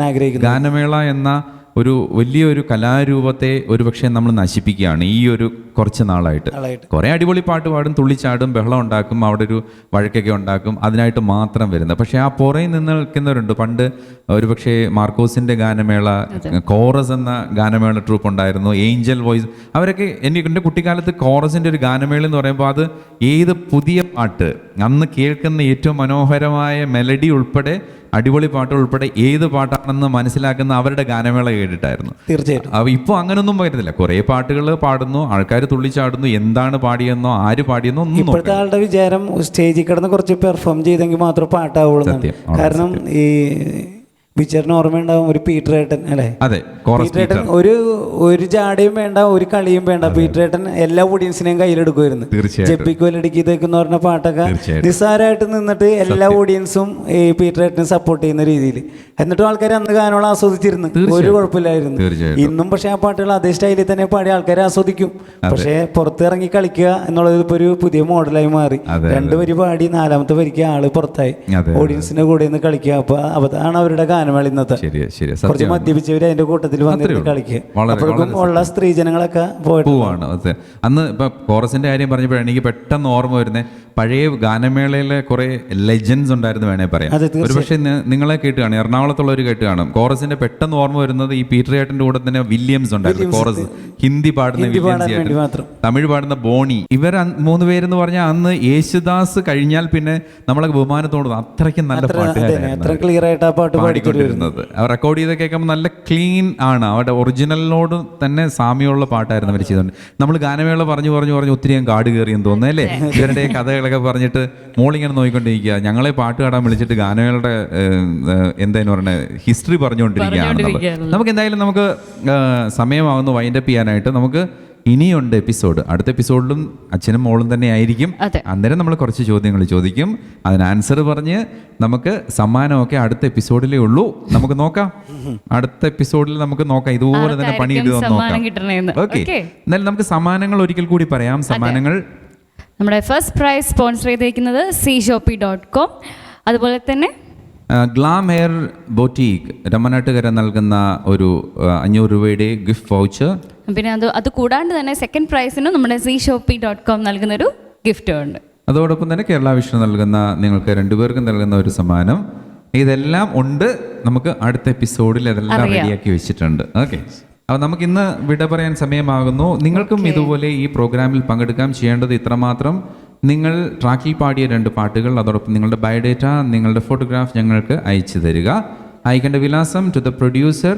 ഗാനമേള എന്ന ഒരു വലിയൊരു കലാരൂപത്തെ ഒരുപക്ഷെ നമ്മൾ നശിപ്പിക്കുകയാണ് ഈ ഒരു കുറച്ച് നാളായിട്ട്. കുറേ അടിപൊളി പാട്ട് പാടും, തുള്ളിച്ചാടും, ബഹളം ഉണ്ടാക്കും, അവിടെ ഒരു വഴക്കൊക്കെ ഉണ്ടാക്കും, അതിനായിട്ട് മാത്രം വരുന്നത്. പക്ഷേ ആ പുറയിൽ നിന്ന് നിൽക്കുന്നവരുണ്ട്. പണ്ട് ഒരുപക്ഷെ മാർക്കോസിൻ്റെ ഗാനമേള, കോറസ് എന്ന ഗാനമേള ട്രൂപ്പ് ഉണ്ടായിരുന്നു, ഏഞ്ചൽ വോയിസ്. അവരൊക്കെ എൻ്റെ കുട്ടിക്കാലത്ത് കോറസിൻ്റെ ഒരു ഗാനമേള എന്ന് പറയുമ്പോൾ അത് ഏത് പുതിയ പാട്ട്, അന്ന് കേൾക്കുന്ന ഏറ്റവും മനോഹരമായ മെലഡി ഉൾപ്പെടെ അടിപൊളി പാട്ട് ഉൾപ്പെടെ ഏത് പാട്ടാണെന്ന് മനസ്സിലാക്കുന്ന അവരുടെ ഗാനമേള കേട്ടിട്ടായിരുന്നു. തീർച്ചയായിട്ടും. അപ്പോൾ ഇപ്പോൾ അങ്ങനൊന്നും വരുന്നില്ല. കുറേ പാട്ടുകൾ പാടുന്നു, ആൾക്കാർ തുള്ളിച്ചാടുന്നു, എന്താണ് പാടിയെന്നോ ആര് പാടിയെന്നോ ഒന്നും. ഇപ്പോഴത്തെ ആളുടെ വിചാരം സ്റ്റേജിൽ കിടന്ന് കുറച്ച് പെർഫോം ചെയ്തെങ്കിൽ മാത്രം പാട്ടാവുള്ളൂ. കാരണം ഈ വിചാരണ ഓർമ്മയുണ്ടാവും, ഒരു പീറ്റർ ഏട്ടൻ അല്ലേ? അതെ, പീറ്റർ ഏട്ടൻ ഒരു ജാടയും വേണ്ട, ഒരു കളിയും വേണ്ട. പീറ്റർ ഏട്ടൻ എല്ലാ ഓഡിയൻസിനെയും കയ്യിലെടുക്കുമായിരുന്നു. ജപ്പിക്കോലടിക്കിതേക്കെന്ന് പറഞ്ഞ പാട്ടൊക്കെ നിസ്സാരമായിട്ട് നിന്നിട്ട് എല്ലാ ഓഡിയൻസും ഈ പീറ്റർ ഏട്ടനെ സപ്പോർട്ട് ചെയ്യുന്ന രീതിയിൽ. എന്നിട്ടും ആൾക്കാർ അന്ന് ഗാനങ്ങൾ ആസ്വദിച്ചിരുന്നു, ഒരു കുഴപ്പമില്ലായിരുന്നു. ഇന്നും പക്ഷെ ആ പാട്ടുകൾ അതേ സ്റ്റൈലിൽ തന്നെ പാടി ആൾക്കാർ ആസ്വദിക്കും. പക്ഷെ പുറത്തിറങ്ങി കളിക്കുക എന്നുള്ളത് ഇപ്പോൾ ഒരു പുതിയ മോഡലായി മാറി. 2 വരി പാടി 4ാമത്തെ വരിക്ക് ആള് പുറത്തായി, ഓഡിയൻസിന്റെ കൂടെ നിന്ന് കളിക്കുക. അപ്പൊ അതാണ് അവരുടെ ഗാനമേള ഇന്നത്തെ. കുറച്ച് മദ്യപിച്ചവര് അതിന്റെ കൂട്ടത്തിൽ വന്നിട്ട് കളിക്കുക. അപ്പോഴേക്കും ഉള്ള സ്ത്രീജനങ്ങളൊക്കെ പോവാണ്. അന്ന് ഇപ്പൊ കോറസിന്റെ കാര്യം പറഞ്ഞപ്പോഴാണ് എനിക്ക് പെട്ടെന്ന് ഓർമ്മ വരുന്നത്, പഴയ ഗാനമേളയിലെ കുറെ ലെജൻഡ്സ് ഉണ്ടായിരുന്നു വേണേ പറയാം. ഒരുപക്ഷെ നിങ്ങളെ കേട്ട് കാണും, എറണാകുളത്തുള്ളവർ കേട്ട് കാണും. കോറസിന്റെ പെട്ടെന്ന് ഓർമ്മ വരുന്നത് ഈ പീറ്റർ ഏട്ടന്റെ കൂടെ തന്നെ വില്യംസ് ഉണ്ടായിരുന്നു. കോറസ് ഹിന്ദി പാടുന്ന വില്യംസ്, തമിഴ് പാടുന്ന ബോണി. ഇവർ 3 പേരെന്ന് പറഞ്ഞാൽ അന്ന് യേശുദാസ് കഴിഞ്ഞാൽ പിന്നെ നമ്മളെ ബഹുമാനത്തോട് അത്രയ്ക്കും നല്ല പാടിക്കൊണ്ടിരുന്നത്. അവർ റെക്കോർഡ് ചെയ്ത് കേൾക്കുമ്പോൾ നല്ല ക്ലീൻ ആണ്, അവരുടെ ഒറിജിനലിനോട് തന്നെ സാമ്യമുള്ള പാട്ടായിരുന്നു അവർ ചെയ്തുകൊണ്ട്. നമ്മൾ ഗാനമേള പറഞ്ഞു ഒത്തിരി കാട് കയറിയെന്ന് തോന്നുന്നു അല്ലേ? ഇവരുടെ കഥകളൊക്കെ പറഞ്ഞിട്ട് മോളിങ്ങനെ നോക്കിക്കൊണ്ടിരിക്കുക. ഞങ്ങളെ പാട്ട് പാടാൻ വിളിച്ചിട്ട് ഗാനമേളയുടെ എന്താന്ന് പറയുന്നത് ഹിസ്റ്ററി പറഞ്ഞുകൊണ്ടിരിക്കുകയാണ്. നമുക്ക് എന്തായാലും നമുക്ക് സമയമാകുന്നു വൈൻഡപ്പ് ചെയ്യാനായിട്ട്. നമുക്ക് ഇനിയുണ്ട് എപ്പിസോഡ്. അടുത്ത എപ്പിസോഡിലും അച്ഛനും മോളും തന്നെ ആയിരിക്കും. അന്നേരം നമ്മൾ കുറച്ച് ചോദ്യങ്ങൾ ചോദിക്കും, അതിന് ആൻസർ പറഞ്ഞ് നമുക്ക് സമ്മാനമൊക്കെ അടുത്ത എപ്പിസോഡിലേ ഉള്ളൂ. നമുക്ക് നോക്കാം, അടുത്ത എപ്പിസോഡിൽ നമുക്ക് നോക്കാം, ഇതുപോലെ തന്നെ പണിയിടുക നോക്കാം. ഓക്കെ, എന്നാലും നമുക്ക് സമ്മാനങ്ങൾ ഒരിക്കൽ കൂടി പറയാം. സമ്മാനങ്ങൾ നമ്മുടെ ഫസ്റ്റ് പ്രൈസ് സ്പോൺസർ ചെയ്തിരിക്കുന്നത് cshopee.com, അതുപോലെ തന്നെ ഗ്ലാം ഹെയർ ബൊട്ടീക്ക് രമനാട്ടുകര നൽകുന്ന ഒരു 500 രൂപയുടെ ഗിഫ്റ്റ് വൗച്ചർ. പിന്നെ അത് കൂടാണ്ട് തന്നെ സെക്കൻഡ് പ്രൈസിന് നമ്മുടെ cshopee.com നൽകുന്നൊരു ഗിഫ്റ്റ് ഉണ്ട്. അതോടൊപ്പം തന്നെ കേരള വിഷൻ നൽകുന്ന നിങ്ങൾക്ക് 2 പേർക്കും നൽകുന്ന ഒരു സമ്മാനം. ഇതെല്ലാം ഉണ്ട്. നമുക്ക് അടുത്ത എപ്പിസോഡിൽ അതെല്ലാം റെഡിയാക്കി വെച്ചിട്ടുണ്ട്. ഓക്കെ, അപ്പോൾ നമുക്ക് ഇന്ന് വിട പറയാൻ സമയമാകുന്നു. നിങ്ങൾക്കും ഇതുപോലെ ഈ പ്രോഗ്രാമിൽ പങ്കെടുക്കാൻ. ചെയ്യേണ്ടത് ഇത്രമാത്രം: നിങ്ങൾ ട്രാക്കിൽ പാടിയ 2 പാട്ടുകൾ, അതോടൊപ്പം നിങ്ങളുടെ ബയോഡേറ്റ, നിങ്ങളുടെ ഫോട്ടോഗ്രാഫ് ഞങ്ങൾക്ക് അയച്ചു തരിക. അയക്കേണ്ട വിലാസം: ടു ദ പ്രൊഡ്യൂസർ,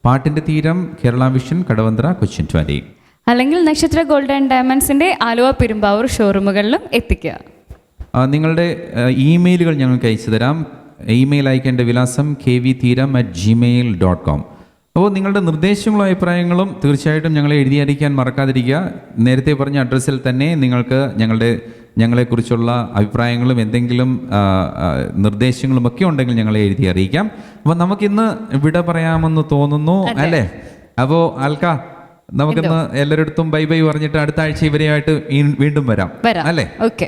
പാട്ടിൻ്റെ തീരം, കേരള വിഷൻ, കടവന്ത്ര, കൊച്ചിൻ 20. അല്ലെങ്കിൽ നക്ഷത്ര ഗോൾഡ് ആൻഡ് ഡയമണ്ട്സിന്റെ ആലുവ പെരുമ്പാവൂർ ഷോറൂമുകളിലും എത്തിക്കുക. നിങ്ങളുടെ ഇമെയിലുകൾ ഞങ്ങൾക്ക് അയച്ചു തരാം. ഇമെയിൽ അയക്കേണ്ട വിലാസം kvtheeram@gmail.com. അപ്പോൾ നിങ്ങളുടെ നിർദ്ദേശങ്ങളും അഭിപ്രായങ്ങളും തീർച്ചയായിട്ടും ഞങ്ങളെ എഴുതി അറിയിക്കാൻ മറക്കാതിരിക്കുക. നേരത്തെ പറഞ്ഞ അഡ്രസ്സിൽ തന്നെ നിങ്ങൾക്ക് ഞങ്ങളെക്കുറിച്ചുള്ള അഭിപ്രായങ്ങളും എന്തെങ്കിലും നിർദ്ദേശങ്ങളും ഒക്കെ ഉണ്ടെങ്കിൽ ഞങ്ങളെ എഴുതി അറിയിക്കാം. അപ്പോൾ നമുക്കിന്ന് വിട പറയാമെന്ന് തോന്നുന്നു അല്ലേ? അപ്പോൾ ആൽക്ക, നമുക്കിന്ന് എല്ലാവരുടെ ബൈ ബൈ പറഞ്ഞിട്ട് അടുത്ത ആഴ്ച ഇവരെയായിട്ട് വീണ്ടും വരാം അല്ലേ? ഓക്കെ.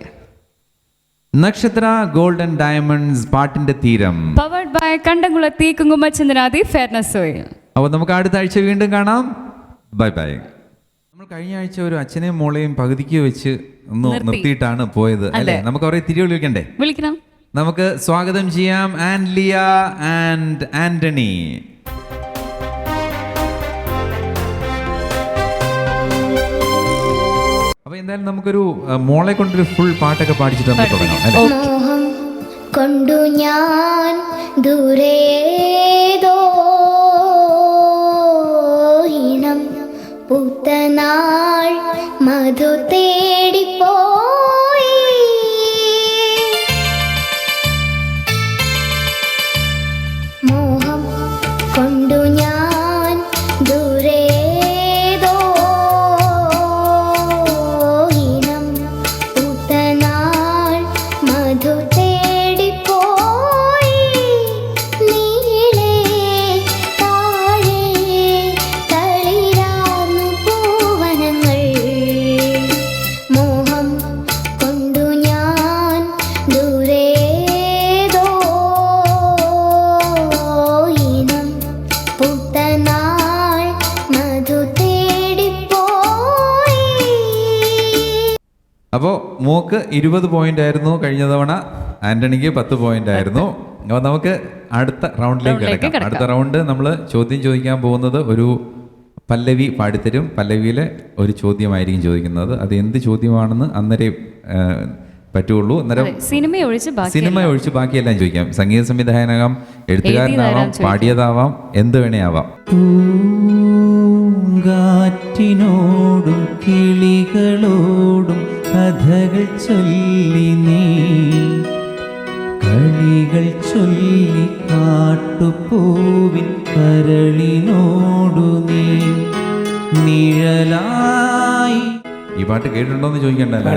നക്ഷത്ര ഗോൾഡ് ആൻഡ് ഡയമണ്ട്സ് പാട്ടിന്റെ തീരം, പവർഡ് ബൈ കണ്ടംകുളത്തി കുങ്കുമചന്ദ്രനാദി ഫെയർനെസ് ഓയിൽ. അപ്പോൾ നമുക്ക് അടുത്ത ആഴ്ച വീണ്ടും കാണാം. Bye bye. നമ്മൾ കഴിഞ്ഞ ആഴ്ച ഒരു അച്ഛനെയും മോളെയും പകുതിക്ക് വെച്ച് ഒന്ന് നിർത്തിയിട്ടാണ് പോയത് അല്ലേ? നമുക്ക് അവരെ തിരികെ വിളിക്കണം. നമുക്ക് സ്വാഗതം ചെയ്യാം ആൻലിയ ആൻഡ് ആന്റണി. അപ്പൊ എന്തായാലും നമുക്കൊരു മോളെ കൊണ്ടൊരു ഫുൾ പാട്ടൊക്കെ പാടിച്ചിട്ട് നമുക്ക് തുടങ്ങാം അല്ലേ? മോഹം കൊണ്ടു ഞാൻ ദൂരേതോ ഇണം പൂത്തനാൾ മധു തേടിപ്പോയി. മോഹം കൊണ്ടു ഞാൻ ദൂരേതോ ഇണം പൂത്തനാൾ മധു തേടിപ്പോയി. നീളേ താഴെ തളിരാർന്നു പൂവനങ്ങൾ. മോഹം കൊണ്ടു ഞാൻ ദൂരേതോ ഇനം പൂത്തനാൾ മധു തേടിപ്പോയി. അപ്പോൾ മോക്ക് 20 പോയിന്റ് ആയിരുന്നു കഴിഞ്ഞ തവണ, ആന്റണിക്ക് 10 പോയിന്റ് ആയിരുന്നു. അപ്പോൾ നമുക്ക് അടുത്ത റൗണ്ടിലേക്ക് കിടക്കാം. അടുത്ത റൗണ്ട് നമ്മൾ ചോദ്യം ചോദിക്കാൻ പോകുന്നത് ഒരു പല്ലവി പാടിത്തരും. പല്ലവിയിലെ ഒരു ചോദ്യമായിരിക്കും ചോദിക്കുന്നത്. അത് എന്ത് ചോദ്യമാണെന്ന് അന്നേരം പറ്റുള്ളൂ. അന്നേരം സിനിമ ഒഴിച്ച് ബാക്കിയെല്ലാം ചോദിക്കാം. സംഗീത സംവിധായകനാകാം, എഴുത്തുകാരനാവാം, പാടിയതാവാം, എന്ത് വേണേ ആവാം. പൂങ്കാറ്റിനോടും കിളികളോടും കഥകൾ ചൊല്ലി നീ, കളികൾ ചൊല്ലി കാട്ടുപൂവിൻ കരളിനോടു നീ നിഴലായി. ഈ പാട്ട് കേട്ടിട്ടുണ്ടോന്ന് ചോദിക്കണ്ടല്ലോ.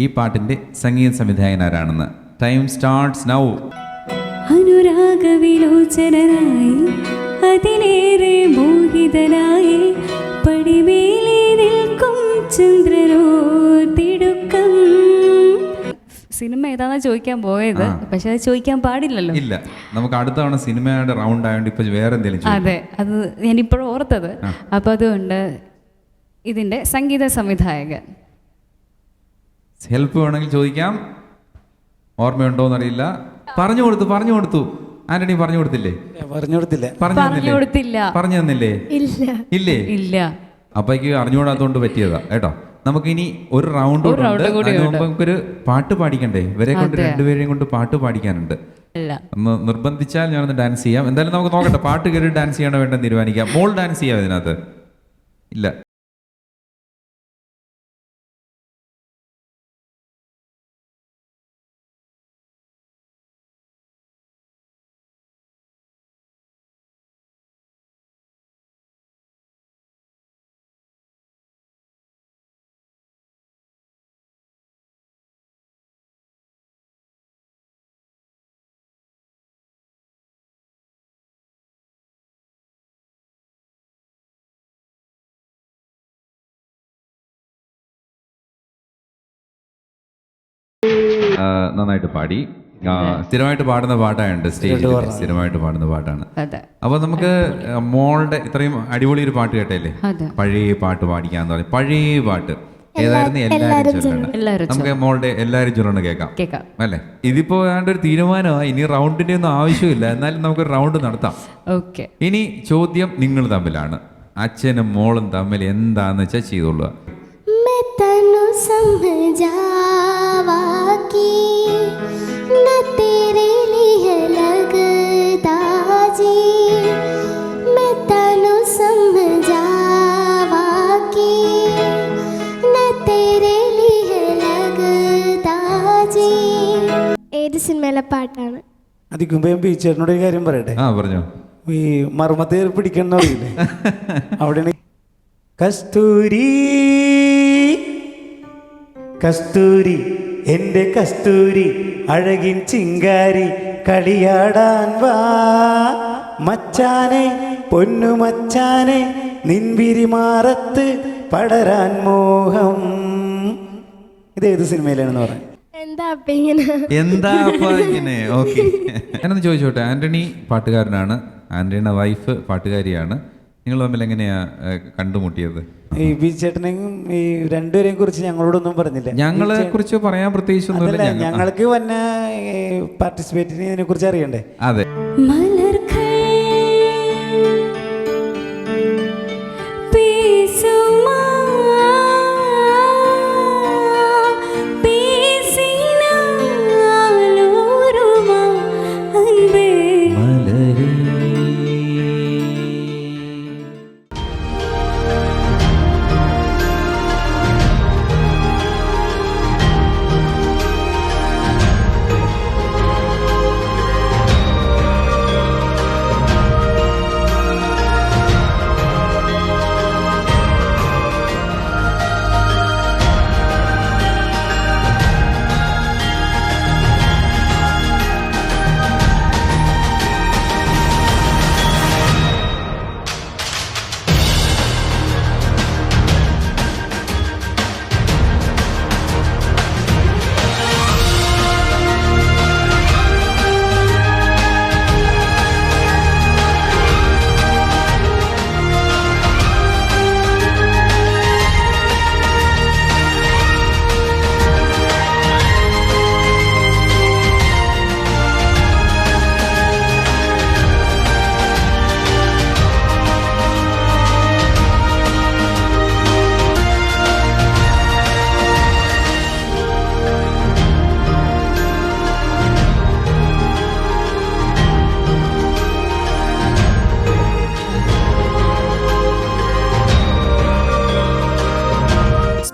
ഈ പാട്ടിന്റെ സംഗീത സംവിധായകൻ ആരാണെന്ന്. Time starts now. അനുരാഗവിലോചനായി അതിലേറെ മോഹിതനായി പടിമേലെ നിൽക്കും ചന്ദ്രനോ തിടുക്കം. സിനിമ ഏതാണെന്ന് ചോദിക്കാൻ പോയത്, പക്ഷെ അത് ചോദിക്കാൻ പാടില്ലല്ലോ. ഇല്ല, നമുക്ക് അടുത്ത തവണ സിനിമയുടെ റൗണ്ട് ആയതുകൊണ്ട് ഇപ്പൊ വേറെ എന്തെങ്കിലും. അതെ, അത് ഞാനിപ്പോഴും ഓർത്തത്. അപ്പൊ അതുകൊണ്ട് ഇതിന്റെ സംഗീത സംവിധായകൻ. ഹെൽപ്പ് വേണമെങ്കിൽ ചോദിക്കാം. ഓർമ്മയുണ്ടോന്ന് അറിയില്ല. പറഞ്ഞു കൊടുത്തു. ആന്റണി പറഞ്ഞു കൊടുത്തില്ലേ? പറഞ്ഞു തന്നില്ലേ? ഇല്ലേ? ഇല്ല. അപ്പേക്ക് അറിഞ്ഞുകൂടാത്തോണ്ട് പറ്റിയതാ കേട്ടോ. നമുക്കിനി ഒരു റൗണ്ട് നമുക്കൊരു പാട്ട് പാടിക്കണ്ടേ? ഇവരെ കൊണ്ട് രണ്ടുപേരെയും കൊണ്ട് പാട്ട് പാടിക്കാനുണ്ട്. ഒന്ന് നിർബന്ധിച്ചാൽ ഞാനൊന്ന് ഡാൻസ് ചെയ്യാം. എന്തായാലും നമുക്ക് നോക്കട്ടെ, പാട്ട് കയറി ഡാൻസ് ചെയ്യണോ വേണ്ടെന്ന് തീരുമാനിക്കാം. മോൾ ഡാൻസ് ചെയ്യാം ഇതിനകത്ത്? ഇല്ല. നന്നായിട്ട് പാടി. സ്ഥിരമായിട്ട് പാടുന്ന പാട്ടാണ്, സ്റ്റേജിൽ സ്ഥിരമായിട്ട് പാടുന്ന പാട്ടാണ്. അപ്പൊ നമുക്ക് മോളുടെ ഇത്രയും അടിപൊളി ഒരു പാട്ട് കേട്ടല്ലേ? പഴയ പാട്ട് പാടിക്കാന്ന് പറയും. പഴയ പാട്ട് ഏതായിരുന്നു? എല്ലാരും ചൊല്ലണം. നമുക്ക് മോളുടെ എല്ലാരും ചൊല്ലണം കേൾക്കാം അല്ലേ? ഇതിപ്പോ ഏതാണ്ട് ഒരു തീരുമാനമായി. ഇനി റൗണ്ടിന്റെ ഒന്നും ആവശ്യമില്ല, എന്നാലും നമുക്ക് റൗണ്ട് നടത്താം. ഇനി ചോദ്യം നിങ്ങൾ തമ്മിലാണ്. അച്ഛനും മോളും തമ്മിൽ എന്താന്ന് വെച്ചാൽ ചെയ്തോളുക. സിനിമയിലെ പാട്ടാണ്. അതിക്കുമ്പോ ഞാൻ ബീച്ചേട്ടനോട് ഒരു കാര്യം പറയട്ടെ. പറഞ്ഞോ. ഈ മർമ്മത്തെ പിടിക്കണം അറിയില്ലേ, അവിടെയാണ് കസ്തൂരി കസ്തൂരി എൻ്റെ കസ്തൂരി അഴകിൻ ചിങ്കാരി കളിയാടാൻ വാ മച്ചാനെ പൊന്നു മച്ചാനെ നിൻവിരിമാറത്ത് പടരാൻ മോഹം. ഇതേത് സിനിമയിലാണെന്ന് പറയാം. എന്താ ഇങ്ങനെ? ഓക്കെ, ഞാനൊന്ന് ചോദിച്ചോട്ടെ. ആന്റണി പാട്ടുകാരനാണ്, ആന്റണിയുടെ വൈഫ് പാട്ടുകാരിയാണ്. നിങ്ങൾ തമ്മിൽ എങ്ങനെയാ കണ്ടുമുട്ടിയത്? ഈ ബിചേട്ടനെയും ഈ രണ്ടുപേരെയും കുറിച്ച് ഞങ്ങളോടൊന്നും പറഞ്ഞില്ല. ഞങ്ങളെ കുറിച്ച് പറയാൻ പ്രത്യേകിച്ചൊന്നുമില്ല. ഞങ്ങൾക്ക് വന്ന പാർട്ടിസിപ്പേറ്റിന് ഇതിനെ കുറിച്ച് അറിയണ്ടേ? അതെ.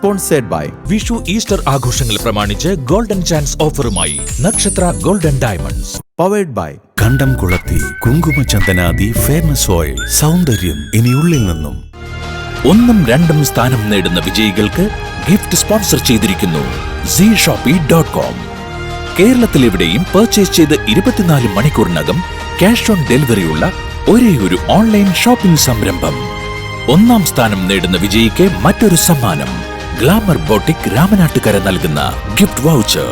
സ്പോൺസേഡ് ബൈ വിഷു ഈസ്റ്റർ ആഘോഷങ്ങൾ പ്രമാണിച്ച് ഗോൾഡൻ ചാൻസ് ഓഫറുമായി നക്ഷത്ര ഗോൾഡൻ ഡയമണ്ട്സ്. പവേഡ് ബൈ കണ്ടം കുളത്തി കുങ്കുമചന്ദനാദി ഫെയർനെസ് ഓയിൽ. സൗന്ദര്യം ഇനി ഉള്ളിൽ നിന്നും. 1ഉം 2ഉം സ്ഥാനം നേടുന്ന വിജയികൾക്ക് ഗിഫ്റ്റ് സ്പോൺസർ ചെയ്തിരിക്കുന്നു zshopee.com. കേരളത്തിലെവിടെയും പർച്ചേസ് ചെയ്ത് 24 മണിക്കൂറിനകം ക്യാഷ് ഓൺ ഡെലിവറിയുള്ള ഒരേയൊരു ഓൺലൈൻ ഷോപ്പിംഗ് സംരംഭം. 1ാം സ്ഥാനം നേടുന്ന വിജയിക്ക് മറ്റൊരു സമ്മാനം. ഗ്ലാമർ ബോട്ടിക് രാമനാട്ടുകര നൽകുന്ന ഗിഫ്റ്റ് വൗച്ചർ.